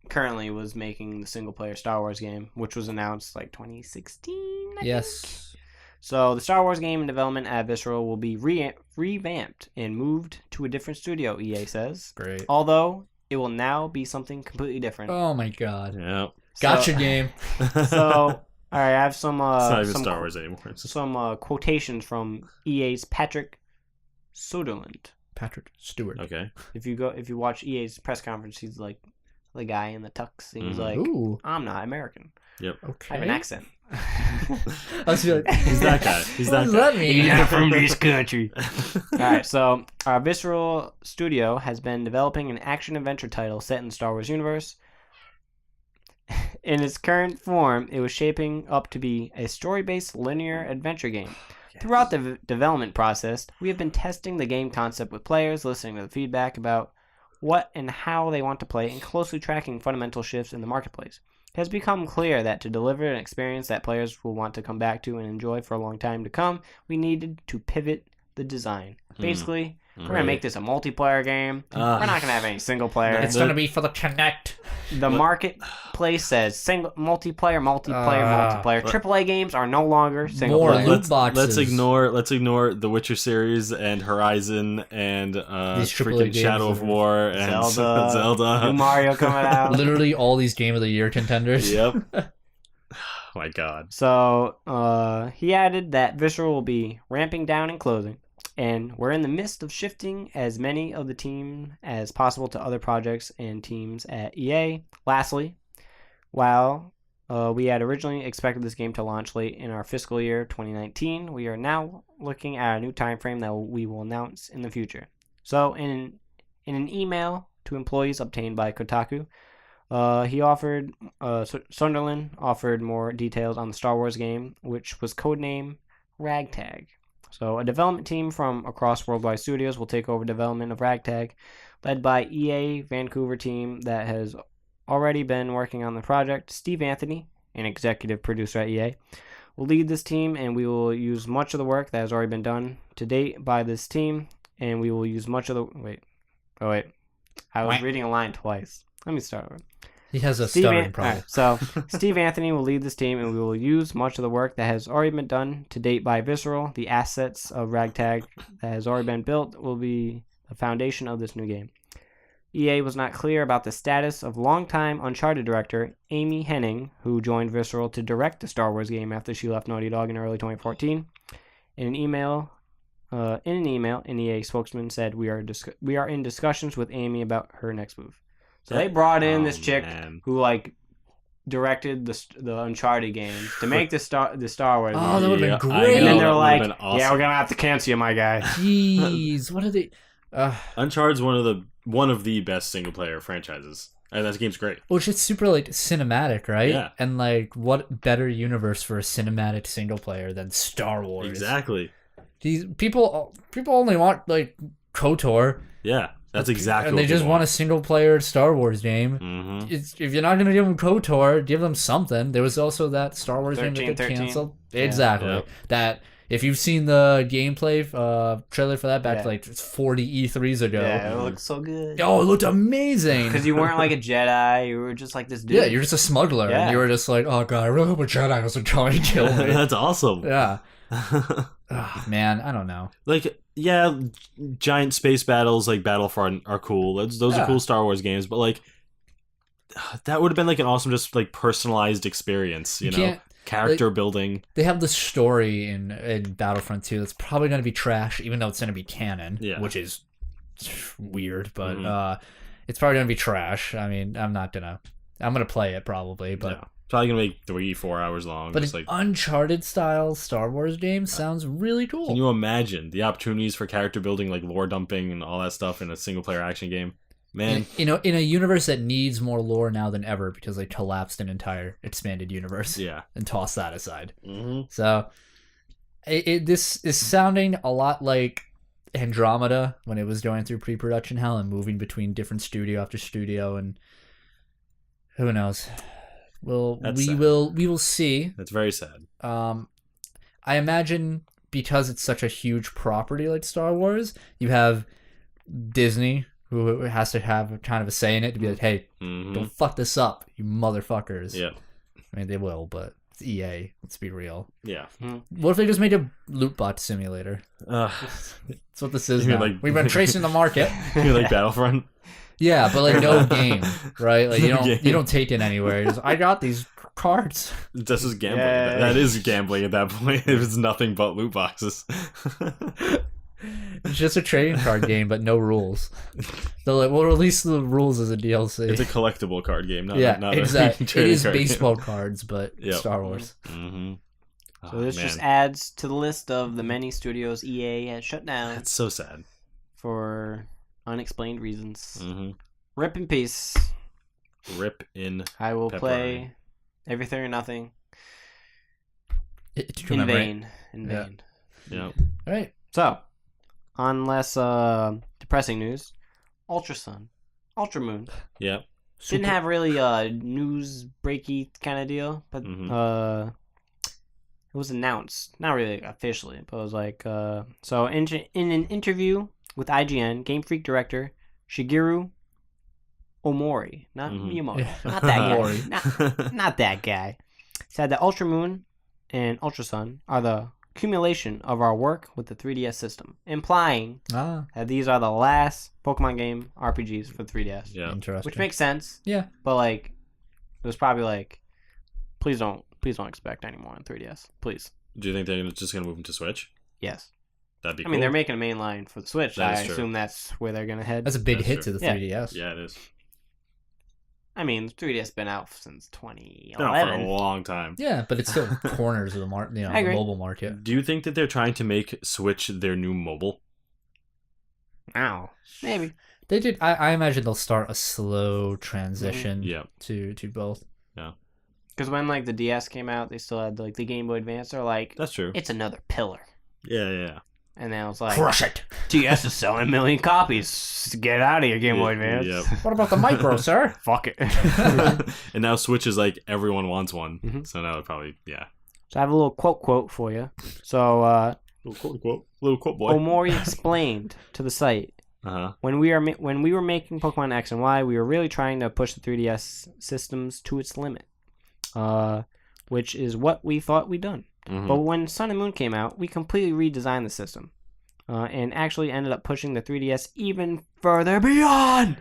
currently was making the single player Star Wars game, which was announced like 2016. I think. Yes. So the Star Wars game in development at Visceral will be revamped and moved to a different studio, EA says. Great. Although it will now be something completely different. Oh my god. Yep. Gotcha game. So, all right, I have some. It's not even some, Star Wars anymore. It's just... Some quotations from EA's Patrick Soderlund. Patrick Stewart. Okay. If you watch EA's press conference, he's like the guy in the tux. And he's like, Ooh. I'm not American. Yep. Okay. I have an accent. I was like, He's that guy. He's what that does guy. that mean? He's not from this country. All right, so our Visceral Studio has been developing an action-adventure title set in the Star Wars universe. In its current form, it was shaping up to be a story-based linear adventure game. Yes. Throughout the development process, we have been testing the game concept with players, listening to the feedback about what and how they want to play, and closely tracking fundamental shifts in the marketplace. It has become clear that to deliver an experience that players will want to come back to and enjoy for a long time to come, we needed to pivot the design. Basically, we're going to make this a multiplayer game. We're not going to have any single player. It's going to be for the Connect. The marketplace says multiplayer. AAA games are no longer single More player. loot boxes. Let's ignore the Witcher series and Horizon and These freaking AAA Shadow games of War and Zelda. New Mario coming out. Literally all these Game of the Year contenders. Yep. Oh my god. So he added that Visceral will be ramping down and closing. And we're in the midst of shifting as many of the team as possible to other projects and teams at EA. Lastly, while we had originally expected this game to launch late in our fiscal year 2019, we are now looking at a new time frame that we will announce in the future. So in an email to employees obtained by Kotaku, Sunderland offered more details on the Star Wars game, which was codenamed Ragtag. So a development team from across Worldwide Studios will take over development of Ragtag, led by EA Vancouver team that has already been working on the project. Steve Anthony, an executive producer at EA, will lead this team, and we will use much of the work that has already been done to date by this team, and we will use much of the... Wait. I was reading a line twice. Let me start over. He has a stuttering problem. Right, so Steve Anthony will lead this team, and we will use much of the work that has already been done to date by Visceral. The assets of Ragtag that has already been built will be the foundation of this new game. EA was not clear about the status of longtime Uncharted director Amy Hennig, who joined Visceral to direct the Star Wars game after she left Naughty Dog in early 2014. In an email, an EA spokesman said, "We are in discussions with Amy about her next move." So they brought in this chick who directed the Uncharted game to make the Star Wars. Oh, that would have been I great. And then they're that like, would've been awesome. "Yeah, we're gonna have to cancel you, my guy." Jeez, what are they? Uncharted's one of the best single player franchises, and that game's great. Well, it's just super cinematic, right? Yeah. And what better universe for a cinematic single player than Star Wars? Exactly. These people only want KOTOR. Yeah. That's exactly And what they just want a single-player Star Wars game. Mm-hmm. If you're not going to give them KOTOR, give them something. There was also that Star Wars game that got 13. canceled. Yeah. Exactly. Yep. That, if you've seen the gameplay trailer for that back Yeah. to like 40 E3s ago. Yeah, it looks so good. Oh, it looked amazing. Because you weren't like a Jedi, you were just like this dude. Yeah, you're just a smuggler. Yeah. And you were just like, oh god, I really hope a Jedi doesn't try and kill me. That's awesome. Yeah. Oh, man, I don't know. Like, yeah, giant space battles like Battlefront are cool. Those Yeah. are cool Star Wars games, but like that would have been like an awesome, just like personalized experience. You know, can't- character building. They have the story in Battlefront 2 that's probably going to be trash, even though it's going to be canon, Yeah. which is weird, but Mhm. it's probably going to be trash. I mean, I'm going to play it probably, but Yeah. Probably gonna make 3-4 hours long. but Just an like, Uncharted style Star Wars game sounds really cool. can you imagine the opportunities for character building, like lore dumping and all that stuff in a single player action game? Man, in a universe that needs more lore now than ever because they collapsed an entire expanded universe yeah. and tossed that aside. Mm-hmm. So this is sounding a lot like Andromeda when it was going through pre-production hell and moving between different studio after studio, and who knows. That's sad. We will see. That's very sad. I imagine because it's such a huge property like Star Wars, you have Disney who has to have kind of a say in it to be like, hey, Mm-hmm. don't fuck this up, you motherfuckers. Yeah. I mean, they will, but it's EA. Let's be real. Yeah. What if they just made a loot box simulator? That's what this is You mean now. like- We've been tracing the market. like Battlefront. Yeah, but like no game, right? Like No game. you don't take it anywhere. Just, I got these cards. This is gambling. Yeah. That is gambling at that point. If it's nothing but loot boxes. It's just a trading card game, but no rules. They're like, we'll release the rules as a DLC. It's a collectible card game, not yeah, not exactly. A It trading is card game. baseball cards, but Yep. Star Wars. Mm-hmm. So this just adds to the list of the many studios EA has shut down That's so sad. for unexplained reasons. Mm-hmm. Rip in peace. Rip in. I will Pepperoni. play Everything or Nothing To in memory. vain. In Yeah. vain. Yeah. All right. So, on less depressing news, Ultra Sun, Ultra Moon Yeah. didn't have really a news breaky kind of deal, but Mhm. it was announced, not really officially, but it was like so in an interview with IGN, Game Freak director Shigeru Omori, not Mhm. Miyamoto, Yeah. not that guy, Omori. not that guy, said that Ultra Moon and Ultra Sun are the accumulation of our work with the 3DS system, implying Ah, that these are the last Pokemon game RPGs for 3DS. Yeah. interesting. Which makes sense, yeah. but like it was probably like please don't expect any more on 3DS. Please. Do you think they're just gonna move them to Switch? Yes. That'd be. I mean, cool. they're making a main line for the Switch. That I is true. assume that's where they're going to head. That's a big That's hit true. to the Yeah. 3DS. Yeah, it is. I mean, 3DS been out since Been out for a 2011. long time. Yeah, but it's still corners of the I the agree. mobile market. Do you think that they're trying to make Switch their new mobile? Ow. Maybe. They did. I imagine they'll start a slow transition Yeah. to both. Because when like the DS came out, they still had like the Game Boy Advance. They're like, That's true. it's another pillar. Yeah. And then it was like, Crush it. DS is selling 1 million copies. Get out of here, Game Boy Advance. Yep. What about the micro, sir? Fuck it. And now Switch is like everyone wants one. Mhm. So now it probably So I have a little quote for you. So little quote boy. Omori explained to the site, Uh-huh. when we were making Pokemon X and Y, we were really trying to push the 3DS systems to its limit, which is what we thought we'd done. Mhm. But when Sun and Moon came out, we completely redesigned the system, and actually ended up pushing the 3DS even further beyond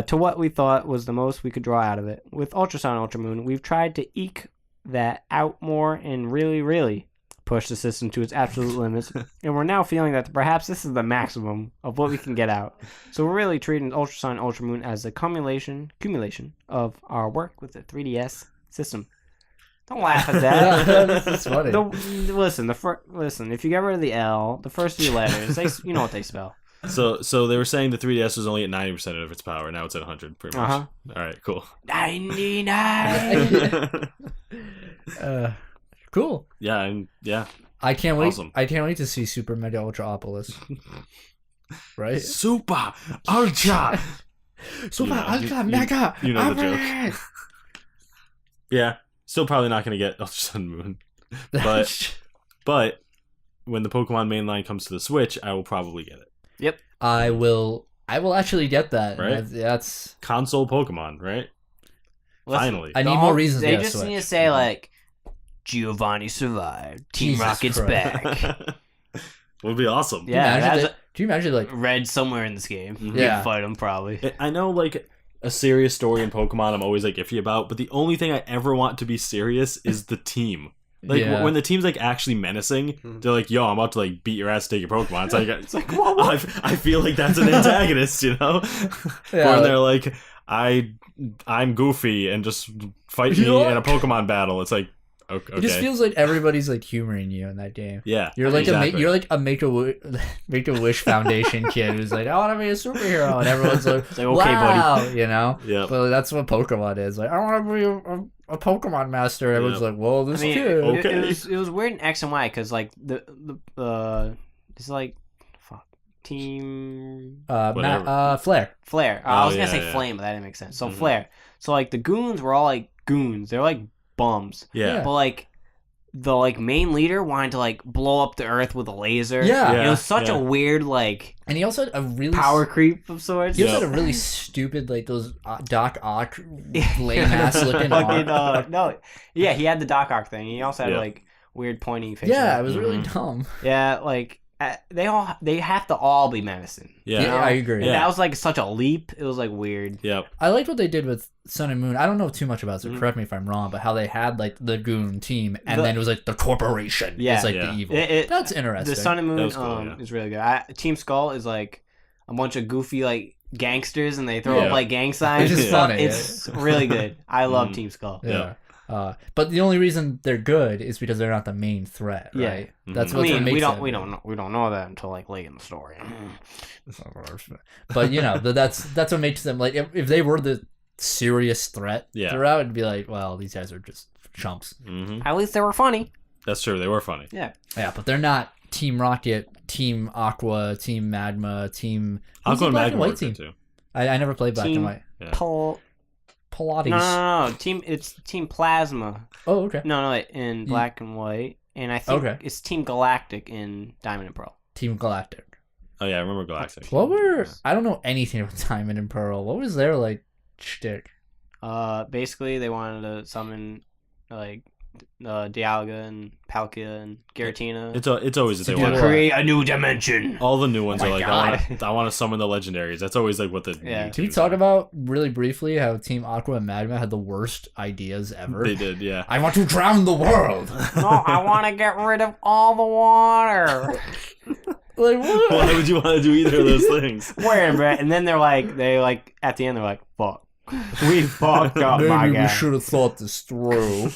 to what we thought was the most we could draw out of it. With Ultra Sun and Ultra Moon, we've tried to eke that out more and really push the system to its absolute limits, and we're now feeling that perhaps this is the maximum of what we can get out. So we're really treating Ultra Sun and Ultra Moon as a accumulation of our work with the 3DS system. Don't laugh at that. This is funny. Listen, if you get rid of the L, the first 3 letters, you know what they spell. So they were saying the 3DS was only at 90% of its power. Now it's at 100, pretty much. Uh-huh. All right, cool. 99. Cool. Yeah. I can't wait. Awesome. I can't wait to see Super Mega Ultraopolis. right? Super Ultra. Super know, Ultra Mega. you know the joke. Alright. Yeah, still probably not going to get Ultra Sun Moon. But when the Pokemon mainline comes to the Switch, I will probably get it. Yep. I will actually get that. Right? That's Console Pokemon, right? Listen, Finally. I need more reasons to They get a just Switch. need to say, like, Giovanni survived. Team Jesus Rocket's Christ. back. Would be awesome. Yeah, Do you imagine like Red somewhere in this game. You Yeah. can fight him, probably. I know, like, a serious story in Pokemon I'm always, like, iffy about, but the only thing I ever want to be serious is the team. Like, Yeah. when the team's, like, actually menacing, they're like, yo, I'm about to, like, beat your ass, take your Pokemon. It's like Whoa, whoa. I feel like that's an antagonist, you know? Yeah, When they're like, I'm Goofy, and just fight me in a Pokemon battle. It's like, okay. It just feels like everybody's like humoring you in that game. Yeah. You're like exactly. a Make a Wish Foundation kid who's like, I want to be a superhero, and everyone's like, It's like, okay, wow, you know. Yep. But that's what Pokemon is. Like, I want to be a Pokemon master. Everyone's Yep. like, well, this kid. Okay. it was weird in X and Y because, like, it's like, Team Whatever. Flare. I was yeah, gonna say yeah. Flame, but that didn't make sense. So Mhm. Flare. So, like, the goons were all, like, goons. They're, like, bums. Yeah. But, like, the, like, main leader wanted to, like, blow up the earth with a laser. Yeah. And it was such Yeah. a weird, like, And he also had a really power creep of sorts. He also Yeah. had a really stupid, like those Doc Ock lame ass looking Fucking, arm. no. Yeah, he had the Doc Ock thing. He also had, Yeah. like, weird pointy face. Yeah, it was really Mhm. dumb. Yeah, like, they have to all be menacing. Yeah. Yeah, I agree. And Yeah. that was, like, such a leap. It was, like, weird. Yep. I liked what they did with Sun and Moon. I don't know too much about it, so Mhm. correct me if I'm wrong, but how they had like the goon team and The- then it was like the corporation. Yeah. It's like Yeah. the evil. It- That's interesting. The Sun and Moon That was cool, yeah. is really good. Team Skull is, like, a bunch of goofy, like, gangsters, and they throw Yeah. up, like, gang signs. It's just and stuff. funny. It's really good. I love Mhm. Team Skull. Yeah. But the only reason they're good is because they're not the main threat, Yeah. right? Mhm. That's I what mean, makes we it. don't know that until, like, late in the story. But you know, that's what makes them like if they were the serious threat Yeah. throughout, it'd be like, well, these guys are just chumps. hmm At least they were funny. That's true. They were funny. Yeah. Yeah, but they're not Team Rocket, Team Aqua, Team Magma, Team. Who's Aqua the and black Magma and white were team? good too. I never played black Team- and white. Yeah. Pilates. No. It's Team Plasma. Oh, okay. No, in black and white. And I think Okay. it's Team Galactic in Diamond and Pearl. Team Galactic. Oh yeah, I remember Galactic. What were? I don't know anything about Diamond and Pearl. What was their like shtick? Basically, they wanted to summon, like, Dialga and Palkia and Giratina. It's always that they do want what? create a new dimension. all the new ones Oh are my like God. I want to summon the legendaries. That's always like what the Yeah. new Can we teams talk are. about really briefly how Team Aqua and Magma had the worst ideas ever? They did, yeah. I want to drown the world. No, I want to get rid of all the water. Like what? Why would you want to do either of those things? Wait a minute. And then they're like, at the end, they're like, fuck. We fucked up, my Maybe guy. we should have thought this through.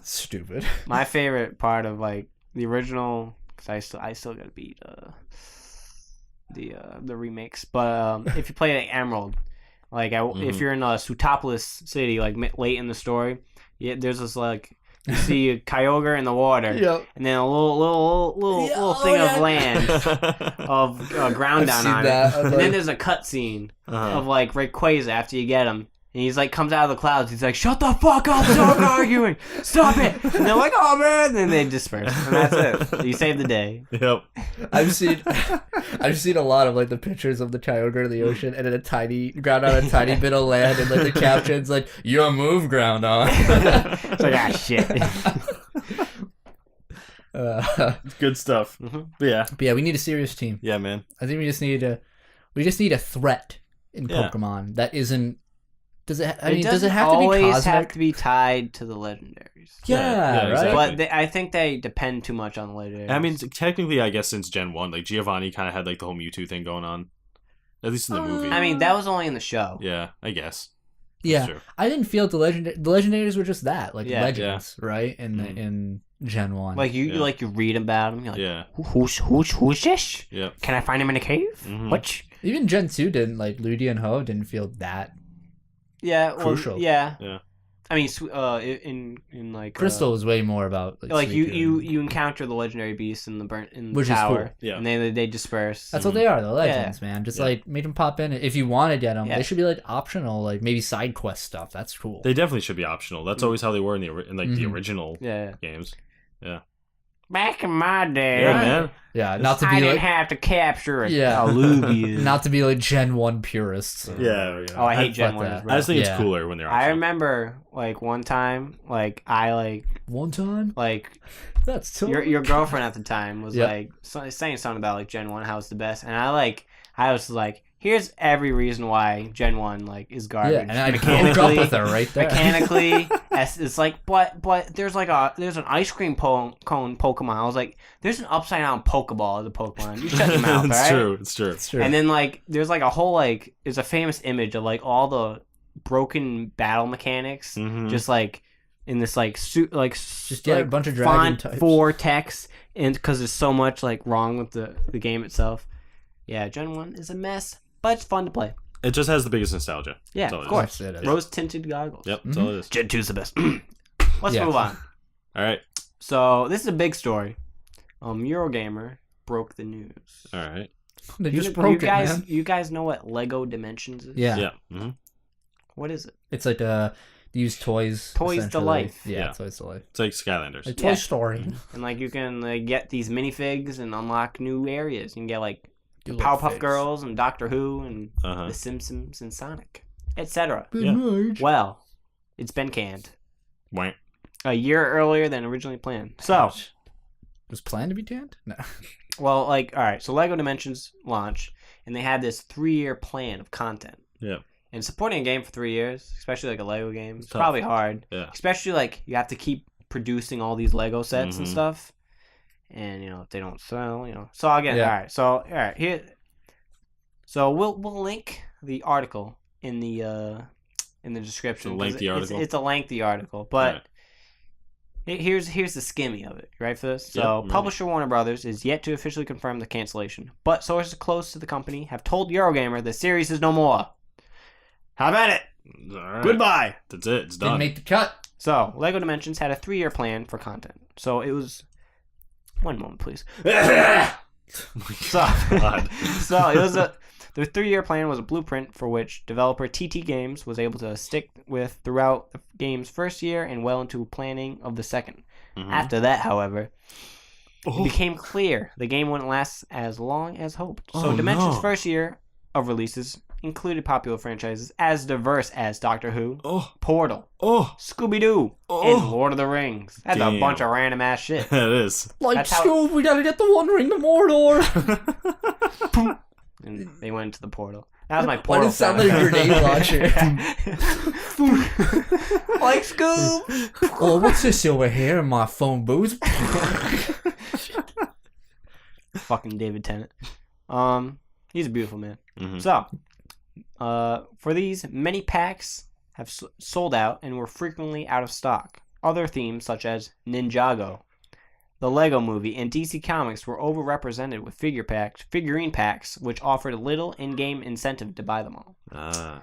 Stupid. My favorite part of, like, the original, because I still gotta beat the remakes. But if you play like, Emerald, like if you're in a Sootopolis city, like late in the story, there's this like you see a Kyogre in the water, Yep. and then a little thing of land of ground I've down seen on that. it, and then there's a cutscene Uh-huh. of like Rayquaza after you get him. And he's like, comes out of the clouds. He's like, shut the fuck up, stop arguing, stop it. And they're like, oh man. And then they disperse. And that's it. You saved the day. Yep. I've seen a lot of like the pictures of the Kyogre in the ocean and then a tiny ground on a tiny bit of land and like the captions like your move ground on. It's like, ah, shit. Good stuff. Mhm. But yeah. But yeah, we need a serious team. Yeah, man. I think we just need a threat in Yeah. Pokemon that isn't. Does it? I It mean, does it doesn't have to be always cosmic? have to be tied to the legendaries. Yeah, Yeah, right. exactly. But I think they depend too much on the legendaries. I mean, technically, I guess since Gen 1, like, Giovanni kind of had, like, the whole Mewtwo thing going on. At least in the movie. I mean, that was only in the show. Yeah, I guess. Yeah, That's true. I didn't feel the legendaries were just that, like Yeah. legends, right? Mhm. In Gen 1. Like you Yeah. like you read about them. You're like, Yeah. who's this? Yep. Can I find him in a cave? Mhm. What? Even Gen 2 didn't, like Ludia and Ho didn't feel that. Yeah, well, Crucial. Yeah, Yeah. I mean, in like Crystal is way more about like Suicune. you encounter the legendary beasts in the Which is tower, cool. Yeah. and they disperse. That's what they are, the legends, man. Just like make them pop in. If you want to get them, they should be like optional, like maybe side quest stuff. That's cool. They definitely should be optional. That's always how they were in the original games. Yeah. Back in my day, Yeah, man. Yeah, not to be I didn't like have to capture a Lugia. not to be like Gen 1 purists. Yeah. Oh, I hate Gen fuck 1. that. Bro. I just think it's cooler when they're I optional. remember like one time, like one time? like That's so your girlfriend at the time was like saying something about like Gen 1 how it's the best, and I was like, here's every reason why Gen 1 like is garbage. Yeah, and I broke up with her right there. Mechanically, it's like, but there's an ice cream cone Pokemon. I was like, there's an upside down Pokeball as a Pokemon. You shut your mouth, It's right? true. It's true. It's true. And then like there's like a whole like there's a famous image of like all the broken battle mechanics, just like in this like suit like just like, a bunch of dragon font types. for text, and because there's so much like wrong with the game itself. Yeah, Gen 1 is a mess, but it's fun to play. It just has the biggest nostalgia. Yeah, That's all of it course. It is. Rose tinted goggles. Yep, that's all it is. Gen 2's the best. Let's Yeah. move on. All right. So this is a big story. Eurogamer broke the news. All right. They just broke it, man. You guys know what Lego Dimensions is? Yeah. Yeah. Mm-hmm. What is it? It's like they use toys. Toys to essentially. life. Yeah, toys to life. It's like Skylanders. Like Toy Story. And like you can get these minifigs and unlock new areas. You can get like Do the like Powerpuff figs. Girls and Doctor Who and Uh-huh. The Simpsons and Sonic, etc. Yeah. Well, it's been canned Wait. a year earlier than originally planned. So, It was planned to be tanned? No. well, like, all right. So Lego Dimensions launched, and they had this 3-year plan of content. Yeah. And supporting a game for 3 years, especially like a Lego game, it's Tough. probably hard. Yeah. Especially like you have to keep producing all these Lego sets and Mhm. stuff. And if they don't sell, So again, Yeah. all right. So all right, here. So we'll link the article in the description. It's a 'cause lengthy article? It's a lengthy article, but Right. here's the skimmy of it. You ready for this? Yep, So I'm ready. publisher Warner Brothers is yet to officially confirm the cancellation, but sources close to the company have told Eurogamer the series is no more. How about it? All right. Goodbye. That's it. It's Didn't done. make the cut. So, Lego Dimensions had a 3-year plan for content. So it was... One moment, please. So, God. so it was the 3-year plan was a blueprint for which developer TT Games was able to stick with throughout the game's first year and well into planning of the second. Mhm. After that, however, Oh. it became clear the game wouldn't last as long as hoped. So Oh, Dimensions' no. first year of releases included popular franchises as diverse as Doctor Who, Oh. Portal, Oh. Scooby-Doo, Oh. and Lord of the Rings. That's a Damn. bunch of random ass shit. It is. Like, That's how- Scoob, we gotta get the One Ring to Mordor. And they went into the portal. That was my Why portal does it sound like a grenade launcher? Like Scoob! Oh, what's this over here in my phone booth? Fucking David Tennant. He's a beautiful man. Mhm. So, for these, many packs have sold out and were frequently out of stock. Other themes, such as Ninjago, the Lego Movie, and DC Comics were overrepresented with figurine packs, which offered little in-game incentive to buy them all. Ah.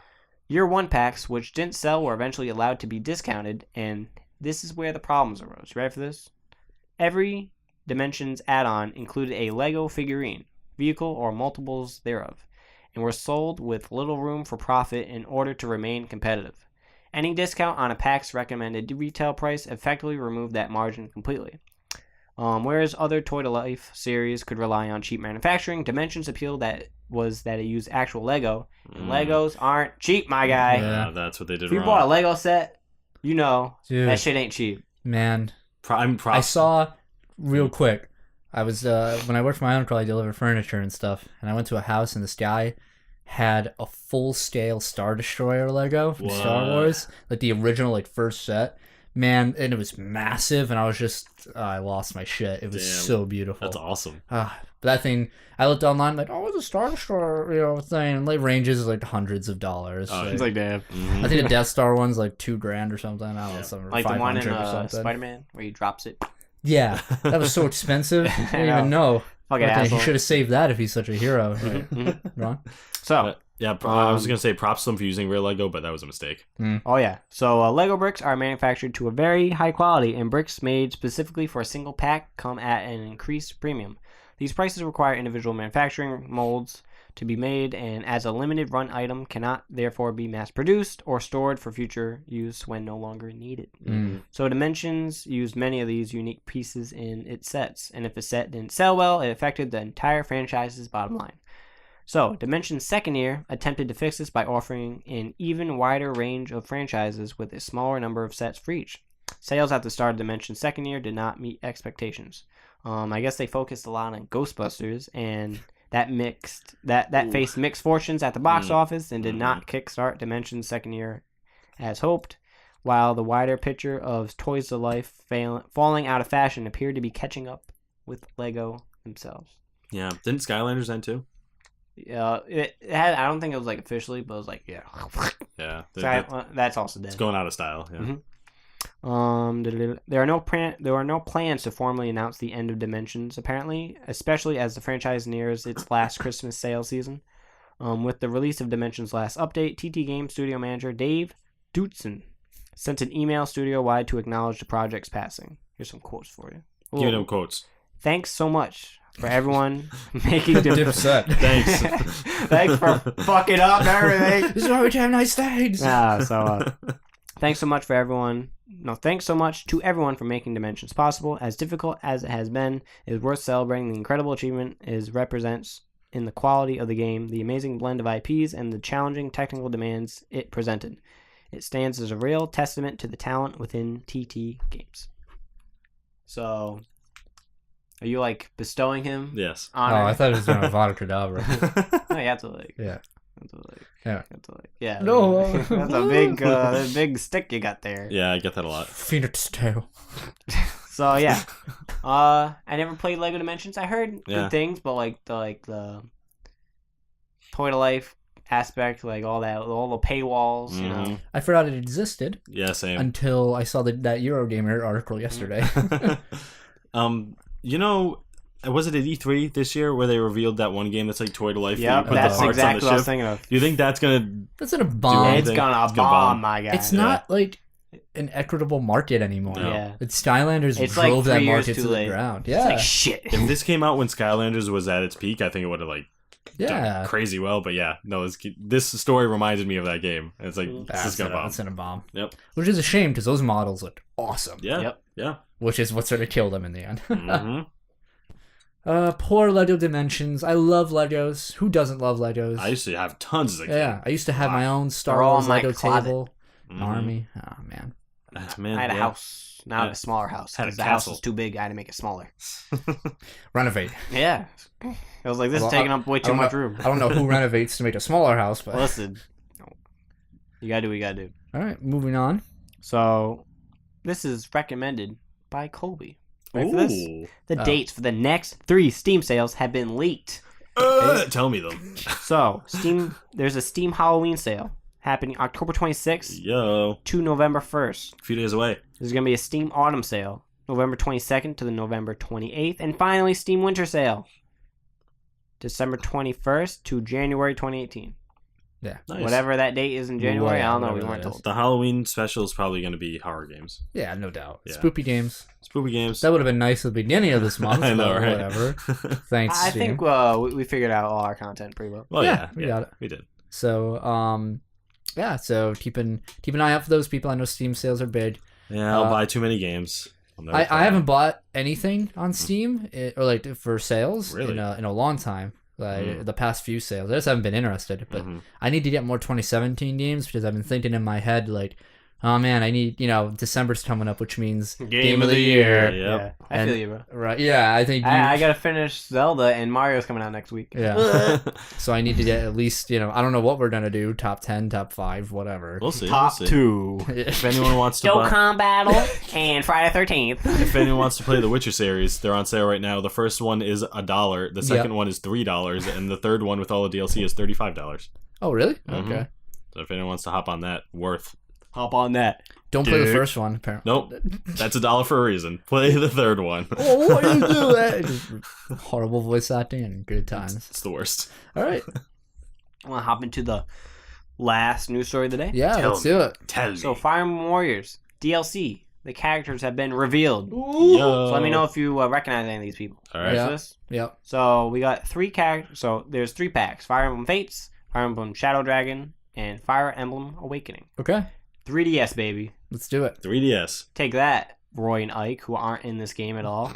Year 1 packs, which didn't sell, were eventually allowed to be discounted, and this is where the problems arose. You ready for this? Every Dimensions add-on included a Lego figurine, vehicle, or multiples thereof, and were sold with little room for profit in order to remain competitive. Any discount on a pack's recommended retail price effectively removed that margin completely. Whereas other toy-to-life series could rely on cheap manufacturing, Dimensions' appeal was that it used actual Lego, and Legos aren't cheap, my guy. Yeah. That's what they did If you wrong. bought a Lego set, you know Dude. that shit ain't cheap. Man, I'm I saw real quick. I was when I worked for my uncle, I delivered furniture and stuff, and I went to a house, and this guy had a full-scale Star Destroyer Lego from Star What? Wars, like the original, like first set. Man, and it was massive, and I was just, I lost my shit. It was Damn. so beautiful. That's awesome. But that thing, I looked online, like, oh, it's a Star Destroyer, thing, and like ranges like hundreds of dollars. Oh, Like, it's like damn. I think the Death Star one's like $2,000 or something. I don't know, Yeah. something Like the one in 500 or something. Spider-Man where he drops it. Yeah, that was so expensive. I didn't even know. Fucking Okay, he asshole. should have saved that if he's such a hero. Right? Mhm. Ron? So, Yeah, I was gonna say props to them for using real Lego, but that was a mistake. Oh yeah. So Lego bricks are manufactured to a very high quality, and bricks made specifically for a single pack come at an increased premium. These prices require individual manufacturing molds to be made, and as a limited run item, cannot therefore be mass produced or stored for future use when no longer needed. So Dimensions used many of these unique pieces in its sets, and if a set didn't sell well, it affected the entire franchise's bottom line. So, Dimension's second year attempted to fix this by offering an even wider range of franchises with a smaller number of sets for each. Sales at the start of Dimension's second year did not meet expectations. I guess they focused a lot on Ghostbusters, and that faced mixed fortunes at the box office and did not kickstart Dimension's second year as hoped, while the wider picture of Toys to Life falling out of fashion appeared to be catching up with Lego themselves. Yeah, didn't Skylanders end too? It had. I don't think it was like officially, but it was like yeah. That's also dead. It's going out of style. Yeah. There are no plans to formally announce the end of Dimensions, apparently, especially as the franchise nears its last Christmas sales season. With the release of Dimensions' last update, TT Games studio manager Dave Dootson sent an email studio-wide to acknowledge the project's passing. Here's some quotes for you. Give them quotes. Thanks so much for everyone making Dipset. Thanks. Thanks for fucking up everything. This is why we have nice things. Thanks so much for everyone. Thanks so much to everyone for making Dimensions possible. As difficult as it has been, it is worth celebrating the incredible achievement it represents in the quality of the game, the amazing blend of IPs, and the challenging technical demands it presented. It stands as a real testament to the talent within TT Games. So, are you like bestowing him? Yes. Honor? Oh, I thought it was doing a Vada Kedavra. No, you have to like. Yeah. Yeah. No. That's a big stick you got there. Yeah, I get that a lot. Phoenix tail. So yeah, I never played Lego Dimensions. I heard good things, but the Toy to Life aspect, like all the paywalls, you know. I forgot it existed. Yeah, same. Until I saw that Eurogamer article yesterday. You know, was it at E3 this year where they revealed that one game that's like Toy to Life? Yeah, that's exactly what I was thinking of. Do you think that's gonna bomb? It's gonna bomb, my guy. It's not like an equitable market anymore. No. Yeah. It's Skylanders It's drove like 3 that years market too to late. the ground. It's Yeah. like shit. If this came out when Skylanders was at its peak, I think it would have done crazy well. But yeah, no, this story reminded me of that game. It's like this is gonna bomb. It's gonna bomb. Yep. Which is a shame because those models looked awesome. Yeah. Yep. Yeah. Which is what sort of killed them in the end. Mm-hmm. Poor Lego Dimensions. I love Legos. Who doesn't love Legos? I used to have tons as a kid. Yeah, I used to have my own Star They're all Wars in my Lego closet. table. Mhm. Army. Oh man. Man, I had a house. Now I have a smaller house. Had a Because the house castle. was too big. I had to make it smaller. Renovate. Yeah. It was like, this Well, is taking up way too much room. I don't know who renovates to make a smaller house, but Listen. You gotta do what you gotta do. all right, moving on. So, this is recommended by Colby. Ready for this? Ooh. The dates for the next 3 Steam sales have been leaked. Tell me them. So, there's a Steam Halloween sale happening October 26th Yo. to November 1st. A few days away. There's going to be a Steam Autumn sale, November 22nd to the November 28th. And finally, Steam Winter sale, December 21st to January 2018. Yeah. Nice. Whatever that date is in January, I don't know. We whatever weren't that told. The Halloween special is probably going to be horror games. Yeah, no doubt. Yeah. Spoopy games. Spooky games. That would have been nice at the beginning of this month. I know, but right? Whatever. Thanks, I Steam. think we figured out all our content pretty well. Well, yeah, we got it. We did. So, so keep an eye out for those people. I know Steam sales are big. Yeah, I'll buy too many games. I haven't bought anything on Steam or like for sales Really? in a long time. Like the past few sales, I just haven't been interested. But I need to get more 2017 games because I've been thinking in my head like, oh man, I need December's coming up, which means Game of the Year. Yep. Yeah, I feel you, bro. Right? Yeah, I think I gotta finish Zelda, and Mario's coming out next week. Yeah. So I need to get at least I don't know what we're gonna do, top 10, top 5, whatever. We'll see. Top we'll see. 2. If anyone wants to Dokkan Battle and Friday 13th. If anyone wants to play the Witcher series, they're on sale right now. The first one is $1. The second one is $3, and the third one with all the DLC is $35. Oh really? Mhm. Okay. So if anyone wants to hop on that, worth. Hop on that. Don't play the Dude. first one, apparently. Nope, that's $1 for a reason. Play the third one. Oh, what are you doing? Just horrible voice acting and good times. It's the worst. All right. I want to hop into the last news story of the day. Yeah, let's do it. Tell me. So, Fire Emblem Warriors DLC. The characters have been revealed. Yo. So let me know if you recognize any of these people. All right. Yeah. This? Yep. So we got 3 characters. So there's 3 packs: Fire Emblem Fates, Fire Emblem Shadow Dragon, and Fire Emblem Awakening. Okay. 3DS, baby. Let's do it. 3DS. Take that, Roy and Ike, who aren't in this game at all.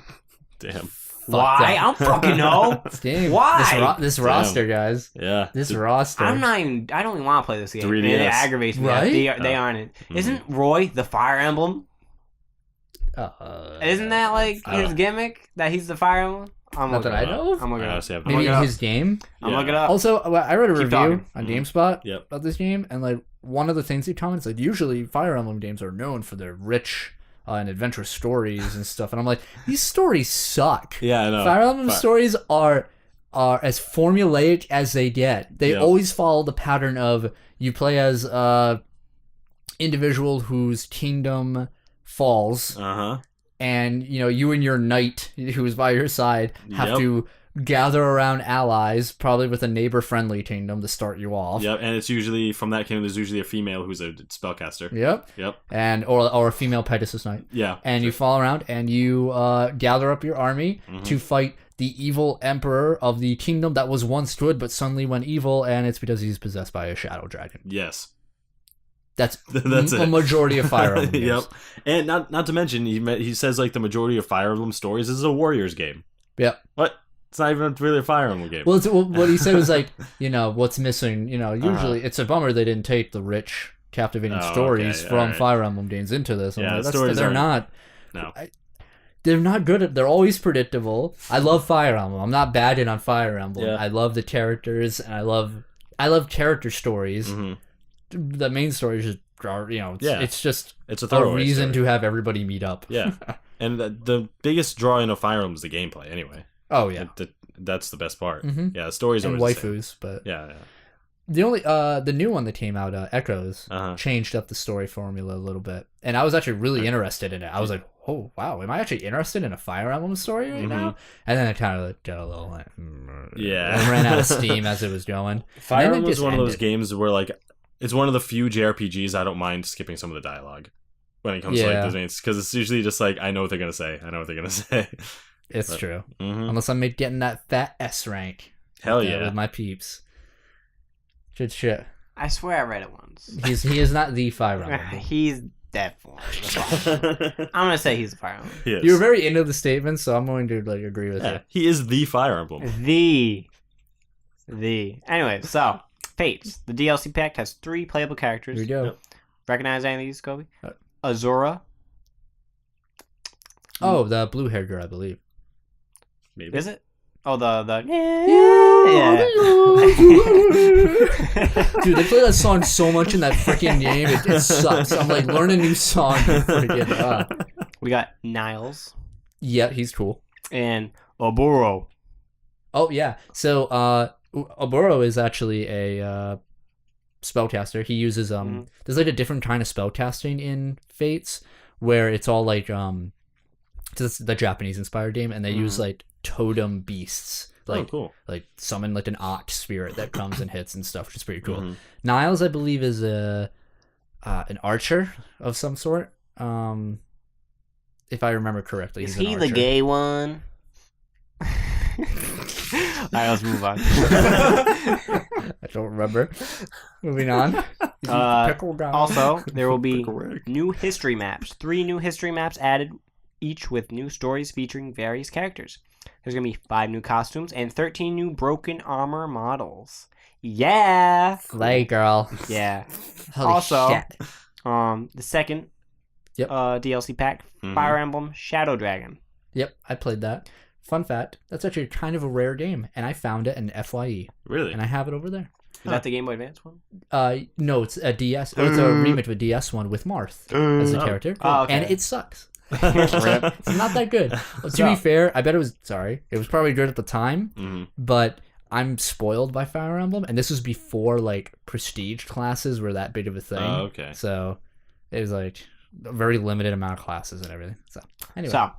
Damn. Why? that. I don't fucking know. This game. Why? This roster, guys. Yeah. This roster. I don't even want to play this game. 3DS. It aggravates me. Right? They aren't in. Isn't Roy the Fire Emblem? Isn't that like his gimmick that he's the Fire Emblem? Not that I know of. I'm looking it up. honestly have no Maybe look it in up. his game. I'm Yeah. looking it up. Also, I read a Keep review talking. on Mhm. GameSpot Yep. about this game, and like one of the things he comments, like usually Fire Emblem games are known for their rich and adventurous stories and stuff, and I'm like, these stories suck. Yeah, I know. Fire Emblem stories are as formulaic as they get. They Yep. always follow the pattern of you play as a individual whose kingdom falls, Uh-huh. and you and your knight who is by your side have Yep. to gather around allies, probably with a neighbor-friendly kingdom to start you off. Yep, and it's usually, from that kingdom, there's usually a female who's a spellcaster. Yep. Yep. And or a female Pegasus knight. Yeah. And you fall around and you gather up your army Mhm. to fight the evil emperor of the kingdom that was once good but suddenly went evil, and it's because he's possessed by a shadow dragon. Yes. That's That's a it. majority of Fire Emblem games. Yep. And not to mention, he says like the majority of Fire Emblem stories is a Warriors game. Yep. What? It's not even really a Fire Emblem game. Well, what he said was like, what's missing, usually it's a bummer they didn't take the rich, captivating Oh, stories okay, from alright. Fire Emblem games into this. I'm Yeah, like, the stories they're aren't- not. No. They're not good at. They're always predictable. I love Fire Emblem. I'm not bagging on Fire Emblem. Yeah. I love the characters, and I love character stories. hmm The main story is just, it's just It's a a throwaway reason story. to have everybody meet up. Yeah. And the biggest drawing of Fire Emblem is the gameplay, anyway. Oh yeah. That's the best part. Mhm. Yeah, the story's And always the same. waifus, but Yeah, the only the new one that came out, Echoes, Uh-huh. changed up the story formula a little bit, and I was actually really interested in it. I was like, oh wow, am I actually interested in a Fire Emblem story right now? And then it kind of got a little like, Yeah. it ran out of steam as it was going. Fire And then it Emblem is just one of those ended. games where like it's one of the few JRPGs I don't mind skipping some of the dialogue when it comes to like Yeah. those games, because it's usually just like I know what they're gonna say. It's But- true. Mhm. Unless I'm getting that fat S rank. Hell with yeah. with my peeps. Good shit. I swear I read it once. He is not the Fire Emblem. He's definitely the Fire Emblem. I'm gonna say he's the Fire Emblem. He is. You were very into the statement, so I'm going to like agree with Yeah, he is the Fire Emblem. The. Anyway, so Fates. The DLC pack has 3 playable you. characters. Here we go. Yep. Recognize any of these, Kobe? Uh, Azura. Oh, the blue haired girl, I believe. Maybe. Is it? Oh, the Dude, they play that song so much in that freaking game. It sucks. I'm like, learn a new song. Freaking, We got Niles yeah, he's cool. and Oboro. Oh yeah. So Oboro is actually a spellcaster. He uses there's like a different kind of spellcasting in Fates where it's all like it's the Japanese inspired game, and they use like totem beasts. Like, oh, cool. like summon like an ox spirit that comes and hits and stuff, which is pretty cool. Mhm. Niles, I believe, is an archer of some sort. If I remember correctly, Is he's he an the archer. gay one? Alright, let's move on. I don't remember. Moving on. Pickle guy. Also, there will be Correct. new history maps. 3 new history maps added, each with new stories featuring various characters. There's going to be 5 new costumes and 13 new broken armor models. Yeah! Lay girl. Yeah. Holy Also, shit. The second Yep. DLC pack, Mhm. Fire Emblem Shadow Dragon. Yep, I played that. Fun fact, that's actually kind of a rare game, and I found it in FYE, Really? and I have it over there. Is that the Game Boy Advance one? No, it's a DS. It's a remake of a DS one with Marth as the Oh. character, Oh, okay. and it sucks. Rip. It's not that good. To So- be fair, I bet it was. Sorry, it was probably good at the time, Mhm. but I'm spoiled by Fire Emblem, and this was before like prestige classes were that big of a thing. Oh, okay. So it was like a very limited amount of classes and everything. So anyway, So,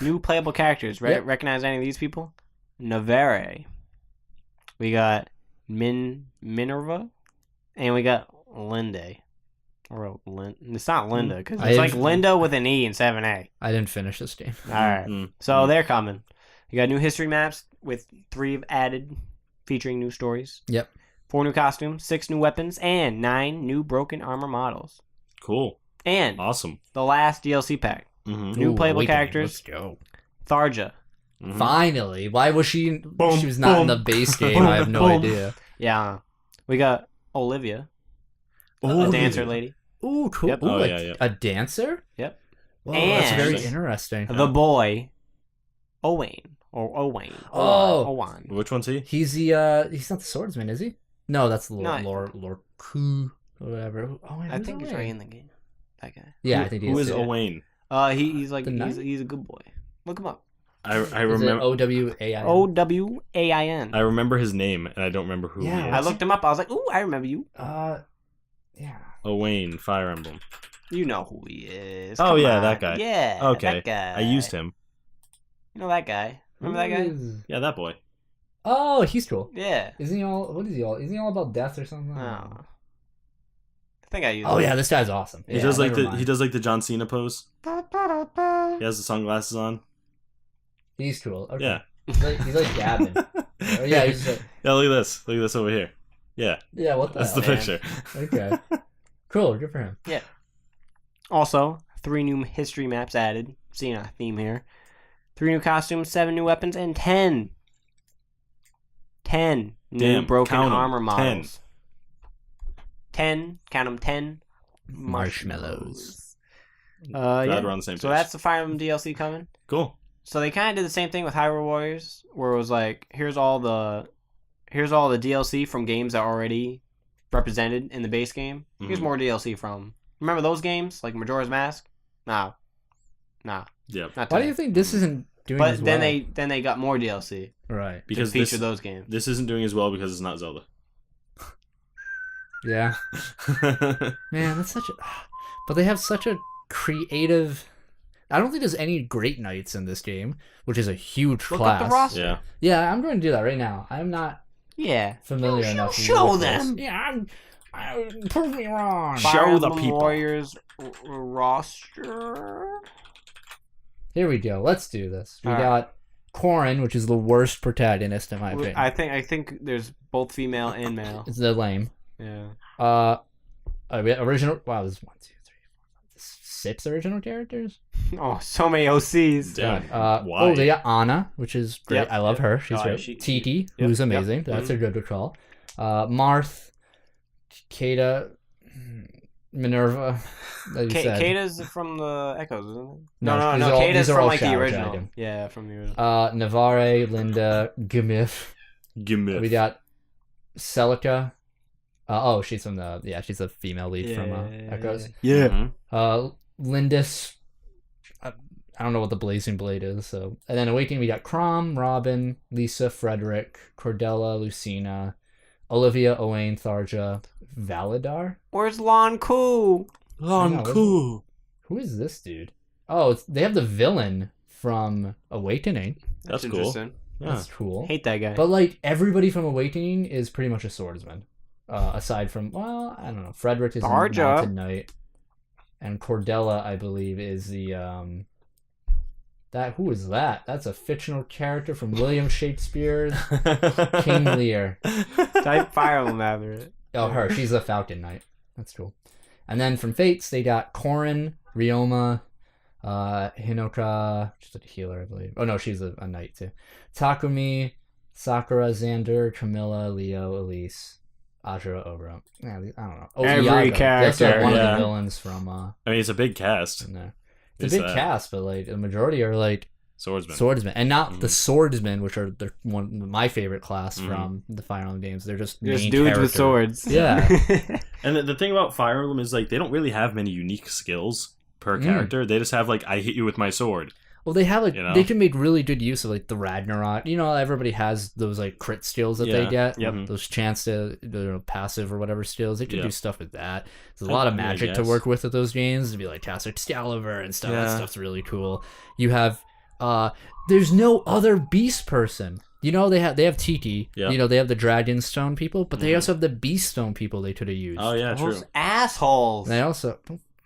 new playable characters. Yep. Recognize any of these people? Navere. We got Minerva, and we got Linda. Or it's not Linda, because it's like Linda with an E instead of an A. I didn't finish this game. All right. So they're coming. You got new history maps with 3 added, featuring new stories. Yep. 4 new costumes, 6 new weapons, and 9 new broken armor models. Cool. And Awesome. the last DLC pack. New playable characters. Let's go. Tharja. Finally. Why was she... Boom, she was not in boom, the base game. boom, I have no boom. idea. Yeah. We got Olivia. A dancer lady. Ooh, cool. Yep. Ooh, Yeah. a dancer? Yep. Whoa, that's And- very interesting. The boy, Owain. Or Owain. Oh. Owain. Which one's he? He's the he's not the swordsman, is he? No, that's No. Lord Ku or whatever. Oh, I think he's right in the game. That guy. Yeah, I think he is. Who is too. Owain? He's like The knight? he's a good boy. Look him up. I Is it remember. Owain? Owain. I remember his name, and I don't remember who Yeah. he I is. looked him up. I was like, ooh, I remember you. Yeah. Owain, Fire Emblem. You know who he is. Oh, Come yeah, on. that guy. Yeah. Okay. That guy. I used him. You know that guy. Remember that guy? Yeah, that boy. Oh, he's cool. Yeah. Isn't he all? What is he all? Isn't he all about death or something? Oh. I think I used Oh him. yeah, this guy's awesome. He Yeah, does like never the mind. he does like the John Cena pose. He has the sunglasses on. He's cool. Okay. Yeah. He's like dabbing. Oh, yeah, he's like, Yeah, look at this. Look at this over here. Yeah, yeah. What the? that's hell, the man? picture. Okay. Cool. Good for him. Yeah. Also, 3 new history maps added. Seeing a theme here. 3 new costumes, 7 new weapons, and 10 new Damn, broken count 'em, armor 10. models. 10, count them, 10 Marshmallows. Glad Yeah. we're on the same page. So that's the Fire Emblem DLC coming. Cool. So they kind of did the same thing with Hyrule Warriors, where it was like, here's all the DLC from games that are already represented in the base game. Here's Mhm. more DLC from. Remember those games like Majora's Mask? Nah. Yep. Not Why do today. you think this isn't doing But as then well? then they got more DLC Right. Because to feature this those games. this isn't doing as well because it's not Zelda. Yeah. Man, that's such a. But they have such a creative. I don't think there's any great knights in this game, which is a huge Look class. up the roster. Yeah. Yeah, I'm going to do that right now. I'm not Yeah. familiar Show- enough. show with this. them. Yeah, prove me wrong. Show Fire the Emblem people. Warriors roster. Here we go. Let's do this. We All got Corrin, which is the worst protagonist in my opinion. I think there's both female and male. It's the lame. Yeah. We got original. Wow, there's 1, 2, 3, 4, 5, 6 original characters. Oh, so many OCs. Damn. God. Why? Oh, they got Anna, which is great. Yep, I love her. She's Oh, great. she- Titi, yep, who's yep. amazing. That's a good recall. Marth, Kata, Minerva. Like you said. Kata's from the Echoes, isn't it? No, No. these are all- Kata's these are from all like the Shadow original. Dragon. Yeah, from the original. Navarre, Linda, Gimif. Gimme. We got Celica. She's from the she's a female lead from Echoes. Yeah. Lindis. I don't know what the Blazing Blade is. So, and then Awakening, we got Crom, Robin, Lisa, Frederick, Cordella, Lucina, Olivia, Owain, Tharja, Validar. Where's Lon Ku? Lon Ku. Who is this dude? Oh, they have the villain from Awakening. That's cool. interesting. Yeah. That's cool. Hate that guy. But like everybody from Awakening is pretty much a swordsman. Aside from, well, I don't know. Frederick is a Tharja. mounted knight, and Cordella, I believe, is the who is that? That's a fictional character from William Shakespeare's King Lear. Type Fire Emblem after it. Oh, her. She's a Falcon Knight. That's cool. And then from Fates, they got Corrin, Ryoma, Hinoka, just a healer, I believe. Oh no, she's a knight too. Takumi, Sakura, Xander, Camilla, Leo, Elise, Ashura, Obra. Yeah, I don't know. Every Iago. They also have character, one of yeah. the villains from I mean, it's a big cast. in there. Is It's a big that cast, but like the majority are like Swordsman. swordsmen, and not the Mhm. swordsmen, which are one of my favorite class from the Fire Emblem games. They're just Just main dudes with characters. swords. Yeah. And the thing about Fire Emblem is like they don't really have many unique skills per character. They just have like I hit you with my sword. Well, they have like You know? they can make really good use of like the Ragnarok. You know, everybody has those like crit skills that they Yeah. get. Yep. Mhm. Those chance to passive or whatever skills. They can Yeah. do stuff with that. There's a lot of Yeah, I magic to guess. work with those games. To be like cast Excalibur and stuff. That Yeah. stuff's really cool. You have there's no other beast person. You know they have Tiki. Yeah. You know they have the Dragon Stone people, but they also have the Beast Stone people. They could have used. Oh yeah, true. Those assholes. They also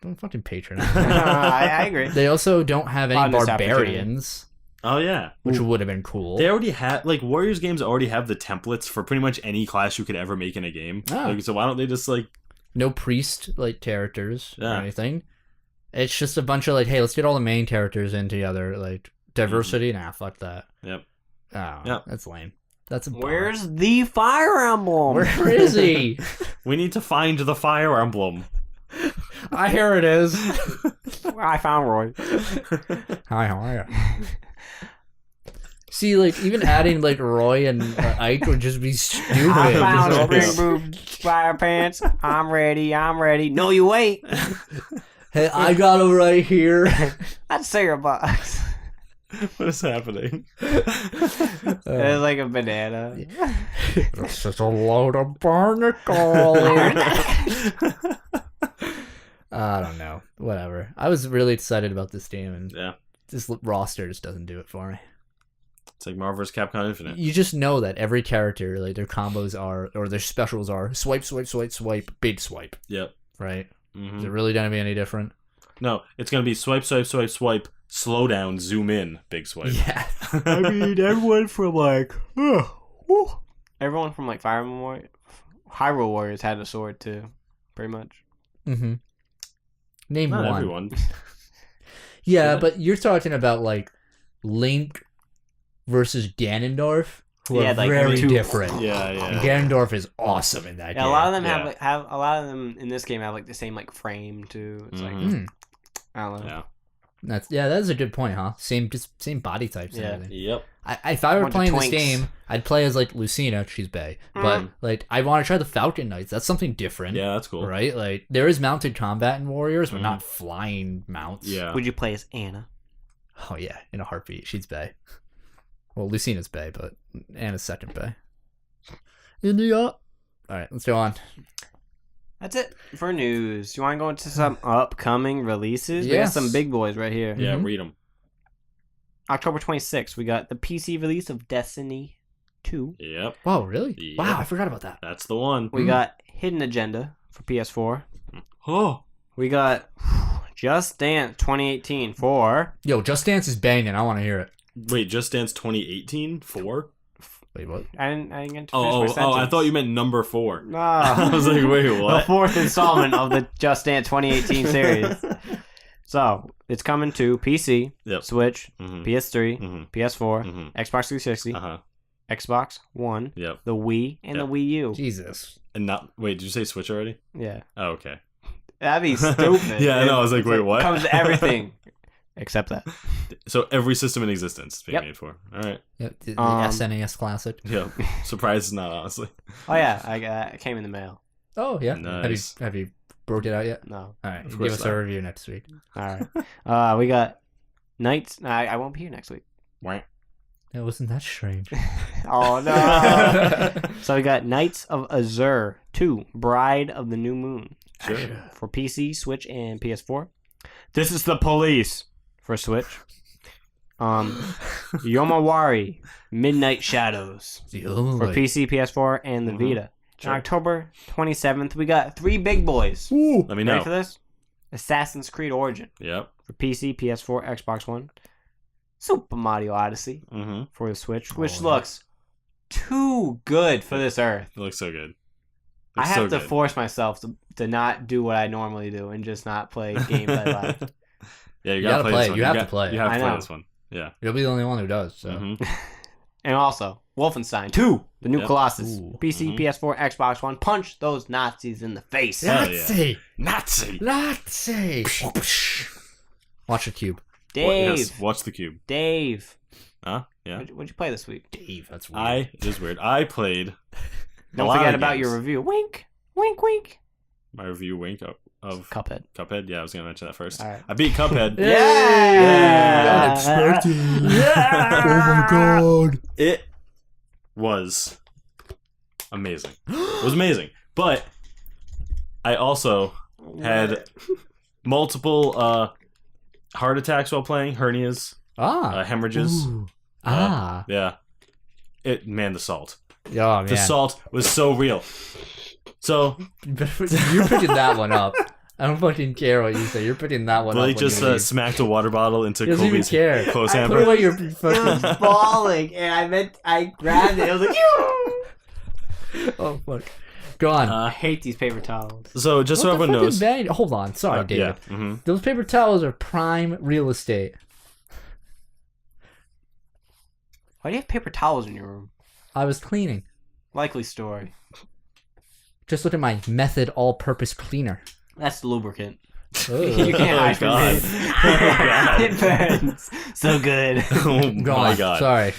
don't fucking patronize. I agree. They also don't have any Honest barbarians, Oh yeah. which would have been cool. They already have like Warriors games already have the templates for pretty much any class you could ever make in a game. Ah. Like, so why don't they just like No priest like characters or Yeah. anything. It's just a bunch of like, hey, let's get all the main characters in together. Like diversity. Nah, fuck that. Yep. Oh, Yep. that's lame. That's a bummer. Where's the Fire Emblem? Where is he? we need to find the Fire Emblem. Here it is. I found Roy. Hi, how are you? See, like even adding like Roy and Ike would just be stupid. I found Just spring like- boot fire pants. I'm ready. No, you wait. Hey, I got him right here. That's $6. What is happening? It's like a banana. It's just a load of barnacles. I don't know. Whatever. I was really excited about this game, and Yeah. this roster just doesn't do it for me. It's like Marvel vs. Capcom Infinite. You just know that every character, like their combos are, or their specials are, swipe, swipe, swipe, swipe, big swipe. Yep. Right? Mhm. Is it really gonna be any different? No, it's gonna be swipe, swipe, swipe, swipe, slow down, zoom in, big swipe. Yeah. I mean, everyone from like Fire Emblem Warriors, Hyrule Warriors had a sword too, pretty much. Mm-hmm. Name Not one. everyone. Yeah, Yeah. but you're talking about like Link versus Ganondorf, who Yeah, are like, very two- different. Yeah, And yeah. Ganondorf is awesome in that Yeah, game. a lot of them Yeah. have a lot of them in this game have like the same like frame too. It's like Mm. I don't know. Yeah. That's a good point, huh? Same body types and Yeah. everything. Yep. If I were Bunch of playing this twinks. game, I'd play as like Lucina, she's bae. But Mm. like I want to try the Falcon Knights. That's something different. Yeah, that's cool. Right? Like there is mounted combat in Warriors, but Mhm. not flying mounts. Yeah. Would you play as Anna? Oh yeah, in a heartbeat. She's bae. Well, Lucina's bae, but Anna's second bae. India. Alright, let's go on. That's it for news. You want to go into some upcoming releases? We got Yes. some big boys right here. Yeah, Mhm. read them. October 26th, we got the PC release of Destiny 2. Yep. Whoa, really? Yeah. Wow, I forgot about that. That's the one. We got Hidden Agenda for PS4. Oh. We got Just Dance 2018 for... Yo, Just Dance is banging. I want to hear it. Wait, Just Dance 2018? 4? Wait, what? I didn't get to finish Oh, my I sentence. thought you meant number 4. No. I was like, wait, The what? fourth installment of the Just Dance 2018 series. So, it's coming to PC, Yep. Switch, Mhm. PS3, Mhm. PS4, Mhm. Xbox 360, Uh-huh. Xbox One, Yep. the Wii, and Yep. the Wii U. Jesus. And not wait, did you say Switch already? Yeah. Oh, okay. That'd be stupid. Yeah, I know. I was like, It's wait, what? Comes to everything. Except that. So every system in existence is being Yep. made for. All right. Yep, the Um, SNES Classic. Yeah. Surprised is not, honestly. Oh, yeah. It came in the mail. Oh, yeah. Nice. Have you broke it out yet? No. All right, Of give course us not. a review next week. All right. We got Knights. I won't be here next week. Wah. It wasn't that strange. Oh, no. So we got Knights of Azure 2, Bride of the New Moon. Sure. For PC, Switch, and PS4. This is the police for Switch. Yomawari, Midnight Shadows The for only. PC, PS4, and the Mhm. Vita. Sure. On October 27th, we got 3 big boys. Let me Ready for know. this? Assassin's Creed Origin Yep. for PC, PS4, Xbox One. Super Mario Odyssey Mm-hmm. for the Switch, which Oh, looks too good for this earth. It looks so good. I Looks have so to good. force myself to not do what I normally do and just not play games I like. Yeah, you gotta gotta play play this it. one. You have to play it. You have I to play know. this one. Yeah. You'll be the only one who does. So. Mhm. And also, Wolfenstein 2, the new Yep. Colossus. Ooh. PC, Mhm. PS4, Xbox One. Punch those Nazis in the face. Yeah. Nazi! Nazi. Nazi! Watch the cube. Dave. Yes, watch the cube. Dave. Huh? Yeah. What'd you play this week? Dave, that's weird. It is weird. I played Don't lot forget of about games. your review. Wink. Wink, wink. my review wink of Cuphead. Cuphead. Yeah, I was gonna mention that first. All right. I beat Cuphead. Yeah. Unexpected. Yeah. Oh my god. It was amazing. It was amazing. But I also had multiple heart attacks while playing, hernias, Ah. hemorrhages. Ooh. Ah. Yeah. the salt. Oh man, The salt was so real. So you're picking that one up. I don't fucking care what you say. You're picking that one Blake up. just smacked a water bottle into He doesn't even Kobe's care. close Put hammer. away your It fucking. was falling, and I grabbed it. I was like, Oh fuck. Go on. I hate these paper towels. So just so What the everyone knows. fucking bang- Hold on. Sorry, David. Yeah. Mm-hmm. Those paper towels are prime real estate. Why do you have paper towels in your room? I was cleaning. Likely story. Just look at my Method all-purpose cleaner. That's the lubricant. Ugh. You can't hide from God. it. Oh, God. It burns. So good. Oh Go my on. god. Sorry.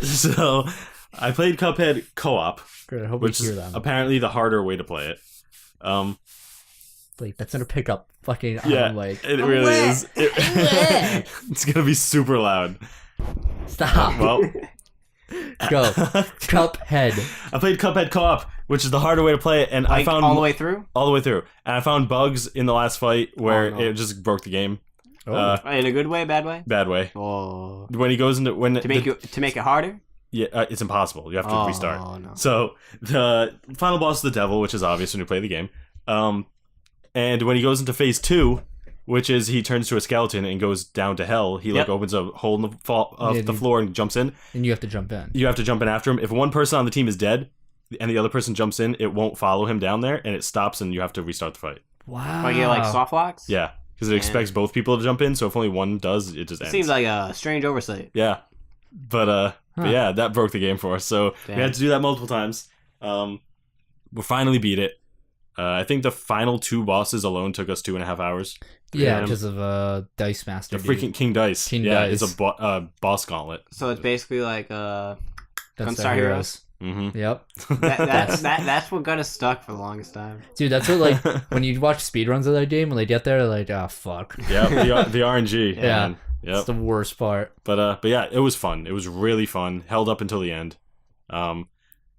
So I played Cuphead co-op, Good. I hope which we hear is them. apparently the harder way to play it. Like, that's gonna pick up fucking. Yeah, Like, it really is. It's gonna be super loud. stop. Well, Go. Cuphead. I played Cuphead co-op, which is the harder way to play it, and I Like, found all the way through? all the way through, and I found bugs in the last fight where Oh, no. it just broke the game. Oh. In a good way, bad way? Bad way. Oh. When he goes into To make it harder? yeah, it's impossible. You have to restart. Oh no. So the final boss is the devil, which is obvious when you play the game. And when he goes into phase 2, which is he turns to a skeleton and goes down to hell, he like Yep. opens a hole in the floor and jumps in. And you have to jump in. You have to jump in after him. If one person on the team is dead and the other person jumps in, it won't follow him down there, and it stops, and you have to restart the fight. Wow. Like, you get like soft locks? Yeah, because it expects both people to jump in. So if only one does, it just ends. Seems like a strange oversight. Yeah, but yeah, that broke the game for us. So Damn. we had to do that multiple times. We finally beat it. I think the final 2 bosses alone took us 2.5 hours. Yeah, Yeah. because of Dice Master. The dude. freaking King Dice. King yeah, Dice. it's a boss gauntlet. So it's basically like That's Gunstar their Heroes. Mm-hmm. Yep. that's what got us stuck for the longest time. Dude, that's what, like, when you watch speedruns of that game, when they get there, they're like, oh, fuck. Yeah, the RNG. Yeah. Man. That's Yep. the worst part. But yeah, it was fun. It was really fun. Held up until the end.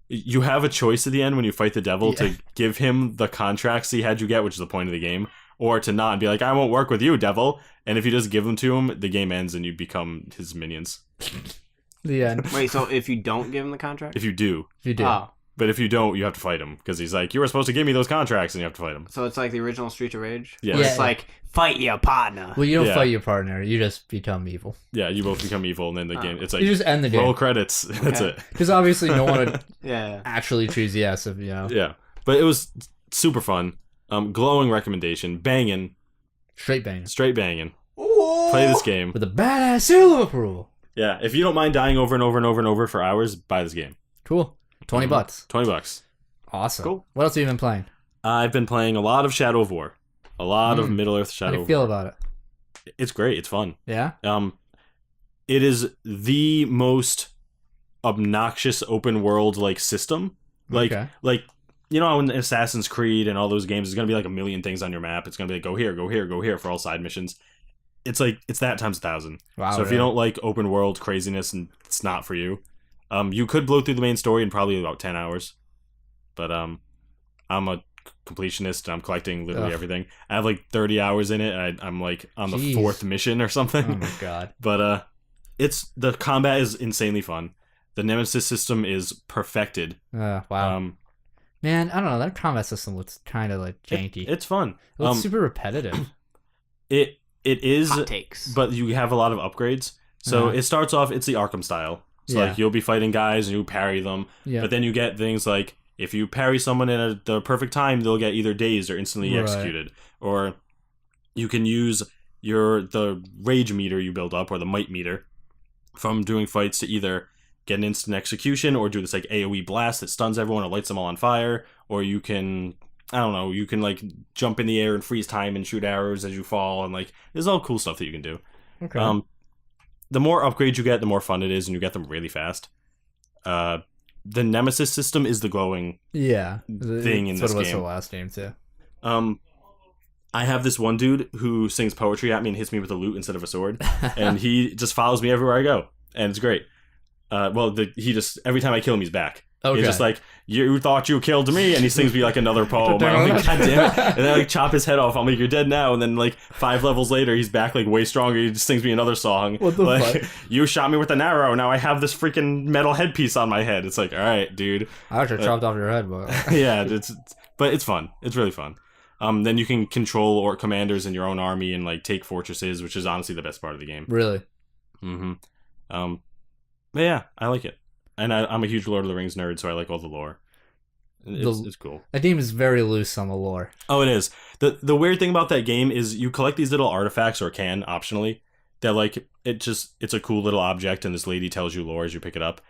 You have a choice at the end when you fight the devil to give him the contracts he had you get, which is the point of the game, or to not and be like, I won't work with you, devil. And if you just give them to him, the game ends and you become his minions. The end. Wait, so if you don't give him the contract? If you do. You do. Oh, But if you don't, you have to fight him. Because he's like, you were supposed to give me those contracts, and you have to fight him. so it's like the original Streets of Rage? Yeah. Where Yeah. it's like, fight your partner. Well, you don't Yeah. fight your partner. You just become evil. Yeah, you both become evil, and then the game, it's like, You just end the roll game. credits. That's Okay. it. Because obviously no one would Yeah. actually choose yes if, you know. Yeah. But it was super fun. Glowing recommendation. Banging. Straight bang. Straight banging. Play this game. With a badass seal of approval. Yeah, if you don't mind dying over and over and over and over for hours, buy this game. Cool. 20 bucks. $20. Awesome. Cool. What else have you been playing? I've been playing a lot of Shadow of War. A lot of Middle-earth How Shadow do you of feel War. about it? It's great. It's fun. Yeah? It is the most obnoxious open world like system. Like Okay. you know how in Assassin's Creed and all those games, there's gonna be like a million things on your map. It's gonna be like go here, go here, go here for all side missions. It's like it's that times 1,000. Wow. So if you don't like open world craziness and it's not for you, you could blow through the main story in probably about 10 hours. But I'm a completionist and I'm collecting literally Ugh. everything. I have like 30 hours in it. I'm like on the Jeez. 4th mission or something. Oh my god. But it's the combat is insanely fun. The Nemesis system is perfected. Wow. Man, I don't know. That combat system looks kind of like janky. It's fun. It looks super repetitive. It is, Hot takes. but you have a lot of upgrades. So Uh-huh. it starts off. It's the Arkham style. So Yeah. like you'll be fighting guys and you parry them. Yeah. But then you get things like if you parry someone in the perfect time, they'll get either dazed or instantly Right. executed. Or you can use the rage meter you build up or the might meter from doing fights to either get an instant execution or do this like AoE blast that stuns everyone or lights them all on fire. Or you can, I don't know, you can like jump in the air and freeze time and shoot arrows as you fall. And like there's all cool stuff that you can do. Okay. The more upgrades you get, the more fun it is, and you get them really fast. The Nemesis system is the glowing yeah. thing in That's this what it was game. for the last game too. I have this one dude who sings poetry at me and hits me with a lute instead of a sword, and he just follows me everywhere I go, and it's great. He just every time I kill him, he's back. Okay. He's just like, you thought you killed me, and he sings me like another poem. I'm like, God damn it. And then I like chop his head off. I'm like, you're dead now. And then like 5 levels later, he's back like way stronger. He just sings me another song. What the like, fuck? You shot me with an arrow. Now I have this freaking metal headpiece on my head. It's like, all right, dude. I actually chopped off your head, but Yeah, but it's fun. It's really fun. Then you can control or commanders in your own army and like take fortresses, which is honestly the best part of the game. really. Mm-hmm. But yeah, I like it. And I'm a huge Lord of the Rings nerd, so I like all the lore. It's cool. That game is very loose on the lore. Oh, it is. The weird thing about that game is you collect these little artifacts, or can, optionally, that like, it's a cool little object, and this lady tells you lore as you pick it up.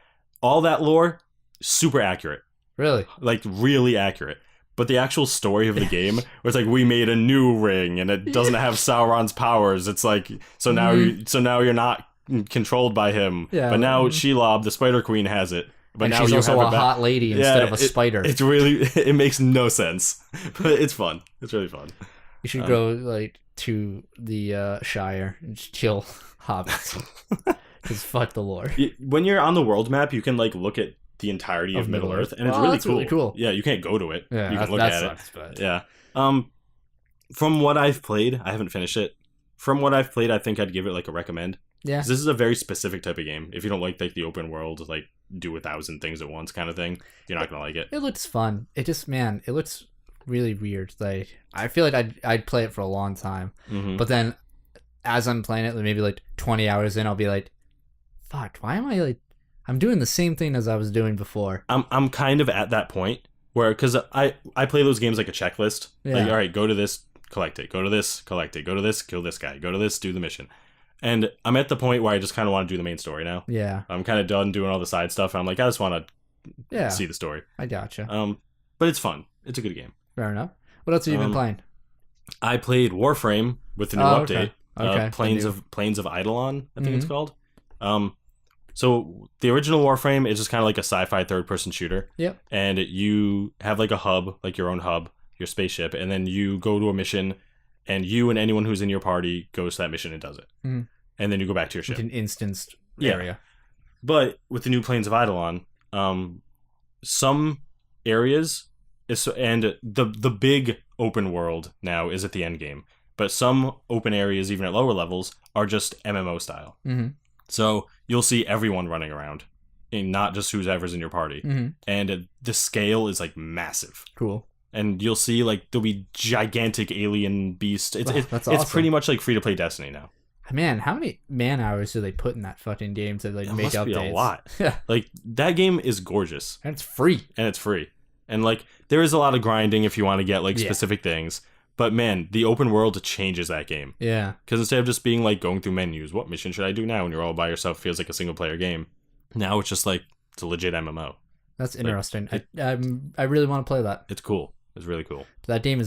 All that lore, super accurate. Really? Like, really accurate. But the actual story of the game, where it's like, we made a new ring, and it doesn't have Sauron's powers. It's like, so now you're not controlled by him. Yeah. But now Shelob, the Spider Queen, has it. But And now she's you also have a hot lady instead of a spider. It's really, it makes no sense, but it's fun. It's really fun. You should go like to the Shire and just kill hobbits. Just fuck the lore. When you're on the world map, you can like look at the entirety of Middle Earth, and it's that's really really cool. Yeah, you can't go to it. Yeah, you can look that at sucks, it. but... Yeah. From what I've played, I haven't finished it. From what I've played, I think I'd give it like a recommend. Yeah. 'Cause this is a very specific type of game. If you don't like the open world, like do 1,000 things at once kind of thing, you're not gonna like it. It looks fun. It just, man, it looks really weird. Like, I feel like I'd play it for a long time, but then as I'm playing it, maybe like 20 hours in, I'll be like, fuck, why am I like, I'm doing the same thing as I was doing before. I'm kind of at that point where, because I play those games like a checklist. Yeah. Like, all right, go to this, collect it. Go to this, collect it. Go to this, kill this guy. Go to this, do the mission. And I'm at the point where I just kind of want to do the main story now. Yeah. I'm kind of done doing all the side stuff, and I'm like, I just want to see the story. I gotcha. But it's fun. It's a good game. Fair enough. What else have you been playing? I played Warframe with the new update. Okay. Plains of Eidolon, I think it's called. So the original Warframe is just kind of like a sci-fi third-person shooter. Yep. And you have like a hub, like your own hub, your spaceship, and then you go to a mission, and you and anyone who's in your party goes to that mission and does it. And then you go back to your ship. Like an instanced area. But with the new Plains of Eidolon, some areas, and the big open world now is at the end game, but some open areas, even at lower levels, are just MMO style. So you'll see everyone running around, and not just whoever's in your party. And the scale is like massive. Cool. And you'll see like there'll be gigantic alien beast. It's awesome. pretty much like free to play Destiny now. Man, how many man hours do they put in that fucking game to like make must updates? be a lot. Yeah. Like that game is gorgeous. And it's free. And like there is a lot of grinding if you want to get like specific things. But man, the open world changes that game. Yeah. Because instead of just being like going through menus, what mission should I do now? When you're all by yourself, it feels like a single player game. Now it's just like it's a legit MMO. That's interesting. I really want to play that. It's cool. It's really cool. That game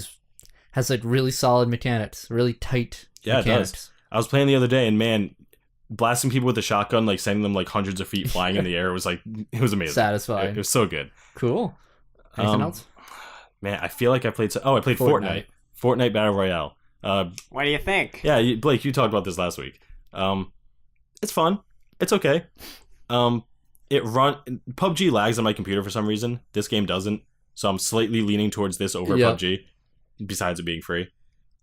has like really solid mechanics, really tight mechanics. It does. I was playing the other day, and man, blasting people with a shotgun, like sending them like hundreds of feet flying in the air, was amazing. Satisfying. It was so good. Cool. Anything else? Man, I feel like I played. I played Fortnite. Fortnite Battle Royale. What do you think? Yeah, Blake, you talked about this last week. It's fun. It's okay. PUBG lags on my computer for some reason. This game doesn't, so I'm slightly leaning towards this over PUBG. Besides it being free,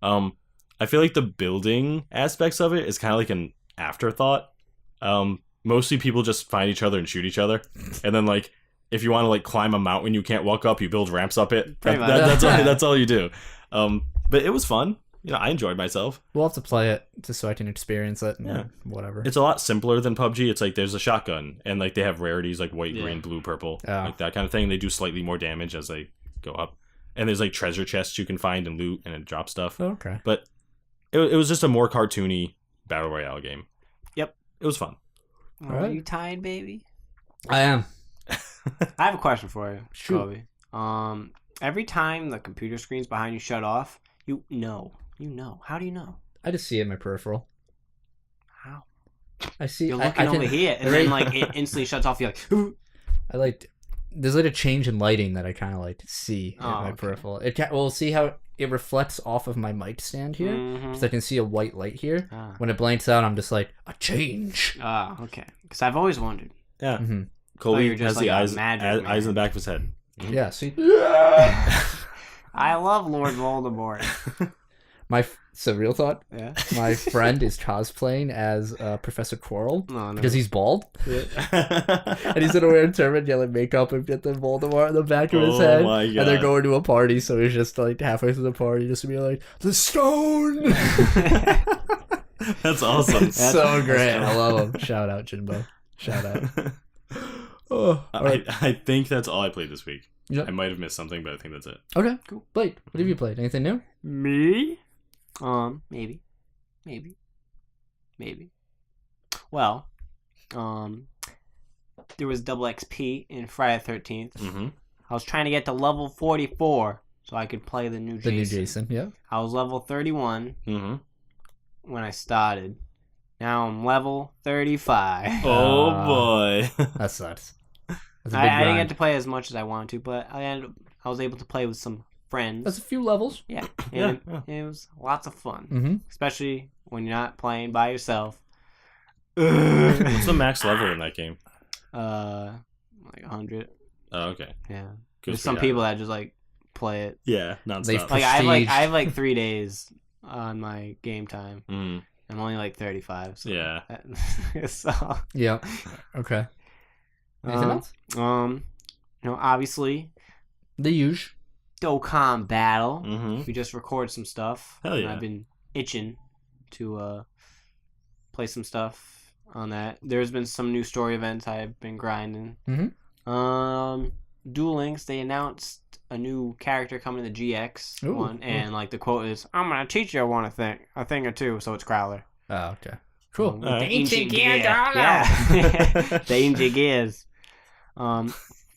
I feel like the building aspects of it is kind of like an afterthought. Mostly people just find each other and shoot each other, and then like if you want to like climb a mountain you can't walk up, you build ramps up it. That's all you do. But it was fun. I enjoyed myself. We'll have to play it just so I can experience it. And whatever. It's a lot simpler than PUBG. It's like there's a shotgun, and like they have rarities like white, green, blue, purple, like that kind of thing. They do slightly more damage as they go up, and there's like treasure chests you can find and loot and drop stuff. Okay. But it was just a more cartoony battle royale game. Yep. It was fun. Are you tired, baby? I am. I have a question for you, Shoot. Kobe. Every time the computer screens behind you shut off, you know. How do you know? I just see it in my peripheral. How? I see. You're looking over here, and then like it instantly shuts off. You're like, ooh. There's like a change in lighting that I kind of like see in my peripheral. We'll see how it reflects off of my mic stand here, because I can see a white light here. When it blanks out, I'm just like, a change. Okay. Because I've always wondered. Yeah. Colby you're just has the like a eyes magic eyes in the man. back of his head. Yeah, see? I love Lord Voldemort. So real thought, Yeah. my friend is cosplaying as Professor Quirrell No. because he's bald. And he's gonna wear turban, yellow makeup, and get the Voldemort in the back of his head. My And they're God. going to a party, so he's just like halfway through the party, just to be like, the stone! That's awesome. It's so great. I love him. Shout out, Jinbo. Shout out. Oh, all right. I think that's all I played this week. Yep. I might have missed something, but I think that's it. Okay, cool. Blake, what have you played? Anything new? Me? Maybe. Well, there was double XP in Friday the 13th. Mm-hmm. I was trying to get to level 44 so I could play the new Jason. The new Jason, yeah. I was level 31 Mm-hmm. when I started. Now I'm level 35. Oh boy. That sucks. That's a big I didn't grind. get to play as much as I wanted to, but I was able to play with some friends. That's a few levels. Yeah, Yeah, and it was lots of fun, Mm-hmm. especially when you're not playing by yourself. What's the max level in that game? Like 100. Oh, okay. Yeah, Good there's for some you. people that just like play it. Yeah, nonstop. They've- Like Prestige. I have like 3 days on my game time. Mm, I'm only like 35. So yeah. so, Yeah. Okay. Anything else? obviously, The huge. Dokkan Battle. Mm-hmm. We just recorded some stuff. Hell and yeah. I've been itching to play some stuff on that. There's been some new story events I've been grinding. Mm-hmm. Duel Links, they announced a new character coming to the GX Ooh, one, and like the quote is, "I'm gonna teach you a thing or two." So it's Crowler. Oh, okay. Cool. With Alright. the ancient gear. Dollar. Yeah, the ancient gears.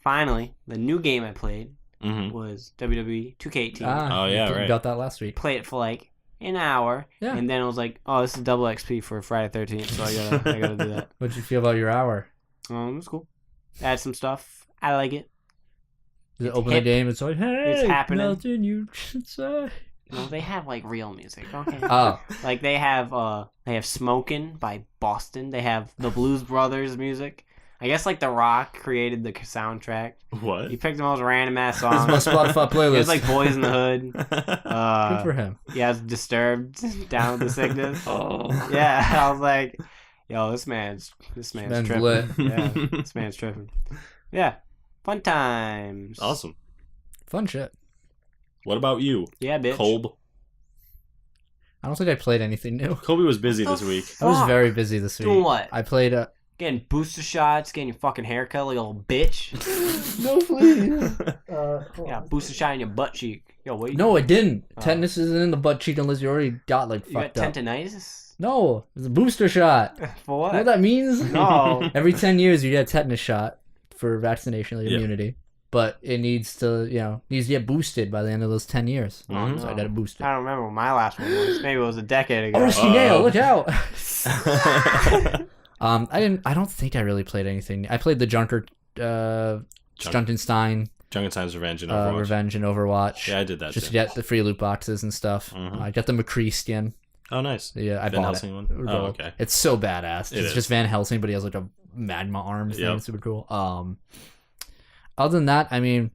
Finally, the new game I played Mm-hmm. was WWE 2K18. Oh, yeah, you right. got that last week. Played it for like an hour, Yeah. and then I was like, "Oh, this is double XP for Friday 13th," so I gotta do that. What'd you feel about your hour? It was cool. Add some stuff. I like it. Did it It's open hip. the game? It's like, hey, It's happening. nothing you should say. No, they have like real music. Okay. Oh, Like they have Smokin' by Boston. They have the Blues Brothers music. I guess like The Rock created the soundtrack. What? He picked the most random ass this is my songs. Spotify playlist. It was like Boys in the Hood. Good for him. Yeah, it's Disturbed, Down with the Sickness. Oh. Yeah, I was like, yo, this man's man's tripping. lit. Yeah, this man's tripping. Yeah, fun times. Awesome. Fun shit. What about you, Yeah, bitch. Colb? I don't think I played anything new. Colby was busy What this the week. I was Fuck. very busy this week. Doing what? I played Getting booster shots, getting your fucking haircut like a little bitch. No, please. Yeah, booster shot in your butt cheek. Yo, wait. No, I didn't. Oh. Tetanus isn't in the butt cheek unless you already got like You got fucked up. tendonitis? No, it's a booster shot. For what? You know what that means? No. Every 10 years you get a tetanus shot for vaccination Yeah. immunity. But it needs to, needs to get boosted by the end of those 10 years. Mhm. So I got it boosted. I don't remember what my last one was. Maybe it was a decade ago. Oh, Risky Nail, look out! Junkenstein I don't think I really played anything. I played the Junkenstein Revenge in Overwatch. Revenge and Overwatch. Yeah, I did that Just too. to get the free loot boxes and stuff. Mhm. I got the McCree skin. Oh, nice. Yeah, I Van bought Helsing it. one? It was Oh, gold. okay. It's so badass. It It's is. just Van Helsing, but he has like a magma arms thing. Yep. It's super cool. Other than that, I mean,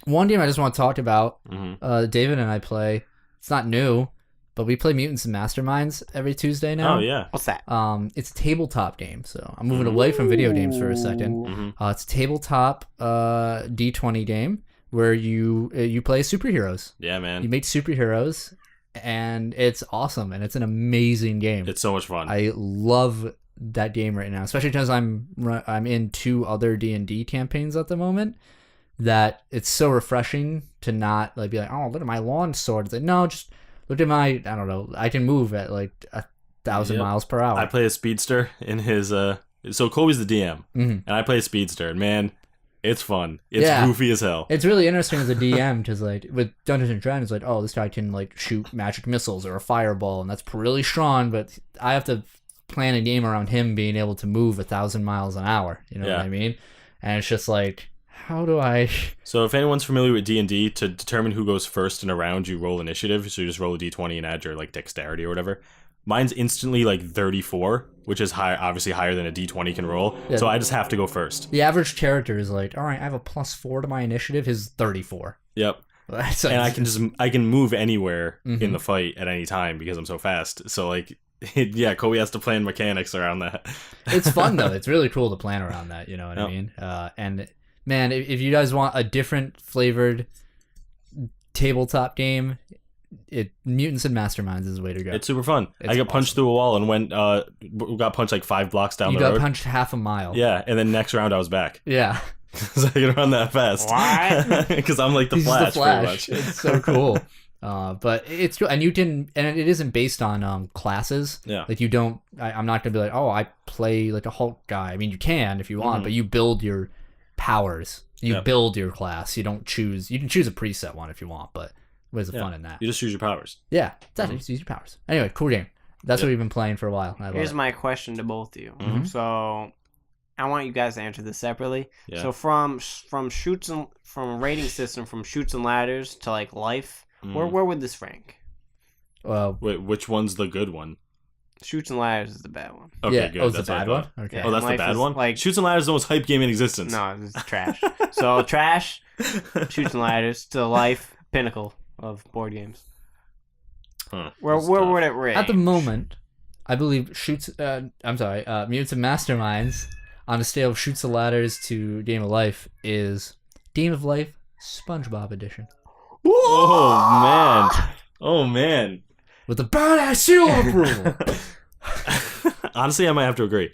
one game I just want to talk about. Mm-hmm. David and I play. It's not new, but we play Mutants and Masterminds every Tuesday now. Oh, yeah. What's that? It's a tabletop game, so I'm moving away from video games for a second. Mm-hmm. It's a tabletop D20 game where you play superheroes. Yeah, You man. make superheroes, and it's awesome, and it's an amazing game. It's so much fun. I love that game right now, especially because I'm in 2 other D&D campaigns at the moment. That it's so refreshing to not like be like, oh, look at my lawn sword. It's like, no, just look at my, I don't know, I can move at like 1,000 Yep. miles per hour. I play a speedster in his so Colby's the DM Mhm. and I play a speedster, and man, it's fun. It's Yeah. goofy as hell. It's really interesting as a DM because like with Dungeons and Dragons, like, oh, this guy can like shoot magic missiles or a fireball, and that's really strong. But I have to plan a game around him being able to move 1,000 miles an hour. You know Yeah. what I mean? And it's just like, how do I? So if anyone's familiar with D&D, to determine who goes first in a round, you roll initiative. So you just roll a D20 and add your like dexterity or whatever. Mine's instantly like 34. which is obviously higher than a D20 can roll. Yeah. So I just have to go first. The average character is like, all right, I have a +4 to my initiative. His 34. Yep. So And I can move anywhere Mhm. in the fight at any time because I'm so fast. So like, yeah, Kobe has to plan mechanics around that. It's fun though. It's really cool to plan around that. You know what I Yep. mean? And man, if you guys want a different flavored tabletop game, Mutants and Masterminds is the way to go. It's super fun. It's I got punched awesome. through a wall and got punched like 5 blocks down You the got road. punched half a mile. Yeah, and then next round I was back. Yeah. So I can run that fast. What? Because I'm like the He's Flash, the Flash. pretty much. It's so cool. But it's cool, and it isn't based on classes. Yeah. Like you don't. I'm not gonna be like, oh, I play like a Hulk guy. I mean, you can if you want, Mhm. but you build your powers. You Yep. build your class. You don't choose. You can choose a preset one if you want, but where's the Yeah. fun in that? You just use your powers. Yeah, exactly. Just use your powers. Anyway, cool game. That's what we've been playing for a while. I love Here's it. my question to both of you. Mhm. So, I want you guys to answer this separately. Yeah. So from rating system from shoots and ladders to like life, where would this rank? Well, Wait, which one's the good one? Shoots and ladders is the bad one. Okay, yeah. good. Oh, it's the That's what I bad one. thought. Okay. Yeah. Oh, that's the Life bad is, one? like- Shoots and Ladders is the most hype game in existence. No, it's trash. So trash, shoots and ladders to life, pinnacle of board games. Huh. Where That's would tough. it rank? At the moment, I believe Mutants and Masterminds on a scale of Shoots and Ladders to Game of Life is Game of Life SpongeBob edition Oh, man. with the badass seal of approval. Honestly, I might have to agree.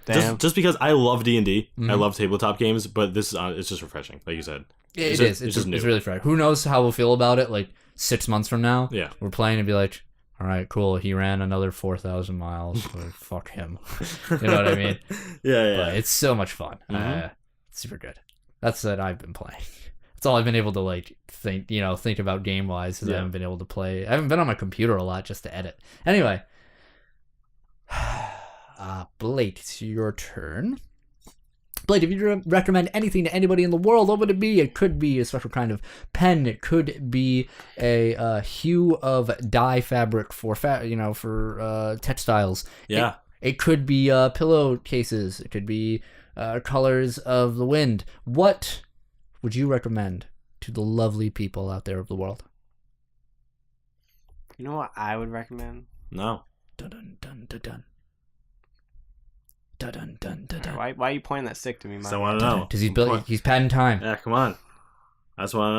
Damn. Just because I love D&D. I Mhm. love tabletop games, but this is it's just refreshing, like you said. It It's is. just- It's just new. really fresh. Who knows how we'll feel about it like 6 months from now? Yeah. We're playing and be like, all right, cool. He ran another 4,000 miles. Like, fuck him. You know what I mean? Yeah. But it's so much fun. Mhm. It's super good. That's what I've been playing. That's all I've been able to like think about game wise because I Yeah. haven't been able to play. I haven't been on my computer a lot just to edit. Anyway, Blake, it's your turn. Blake, if you recommend anything to anybody in the world, what would it be? It could be a special kind of pen. It could be a hue of dye fabric for textiles. Yeah. It could be pillowcases. It could be colors of the wind. What would you recommend to the lovely people out there of the world? You know what I would recommend? No. Dun dun dun dun dun. Dun dun dun dun dun. Why are you pointing that stick to me, So I Mike? want to know. Because he's padding time. Yeah, come on. I just want to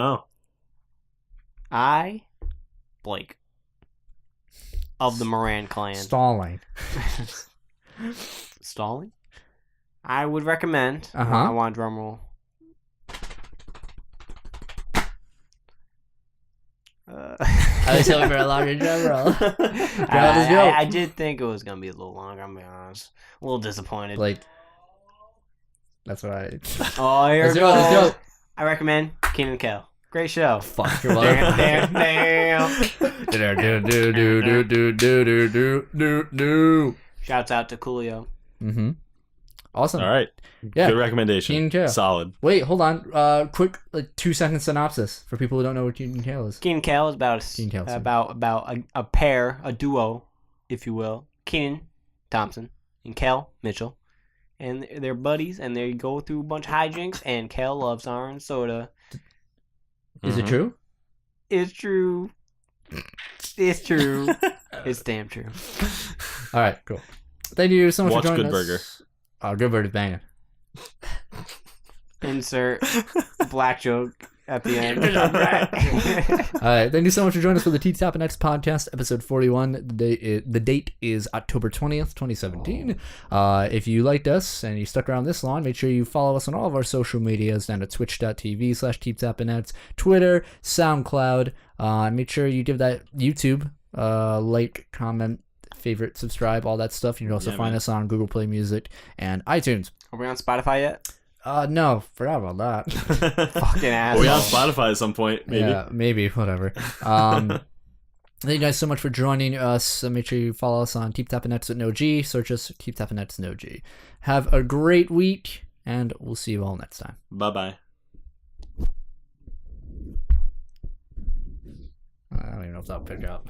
know. Blake of the Moran clan. Stalling. Stalling? I would recommend. Uh-huh. I want a drum roll. I was hoping for a longer drum roll. Let's go. I did think it was gonna be a little longer. I'm being honest. A little disappointed. Like, that's what I. Oh, here Let's it go. Let's goes. go. I recommend Keenan and Kel. Great show. Fuck your Damn, mother. damn. Do. Shouts out to Coolio. Mm-hmm. Awesome. All right. Yeah. Good recommendation. Keenan Kale. Solid. Wait, hold on. Quick, 2-second synopsis for people who don't know what Keenan Kale is. Keenan and Kel is Keenan Kel, sorry. about a pair, a duo, if you will. Keenan Thompson and Kel Mitchell. And they're buddies, and they go through a bunch of hijinks, and Kel loves orange soda. Is it Mhm. true? It's true. It's true. It's damn true. All right, cool. Thank you so much Watch for joining Good us. Burger. Oh, Good Burger is banging. Insert black joke at the end. All right, thank you so much for joining us for the Keep Tappin X podcast, episode 41. The date is October 20th, 2017. If you liked us and you stuck around this long, make sure you follow us on all of our social medias down at twitch.tv/KeepTappinX, Twitter, SoundCloud. Make sure you give that YouTube like, comment, favorite, subscribe, all that stuff. You can also find us on Google Play Music and iTunes. Are we on Spotify yet? No, forgot about that. Fucking Are we on asshole. Spotify at some point? Maybe. Yeah, maybe, whatever. Thank you guys so much for joining us. Make sure you follow us on Keep Tappin X with no G. Search us, Keep Tappin X no G. Have a great week, and we'll see you all next time. Bye-bye. I don't even know if that'll pick up.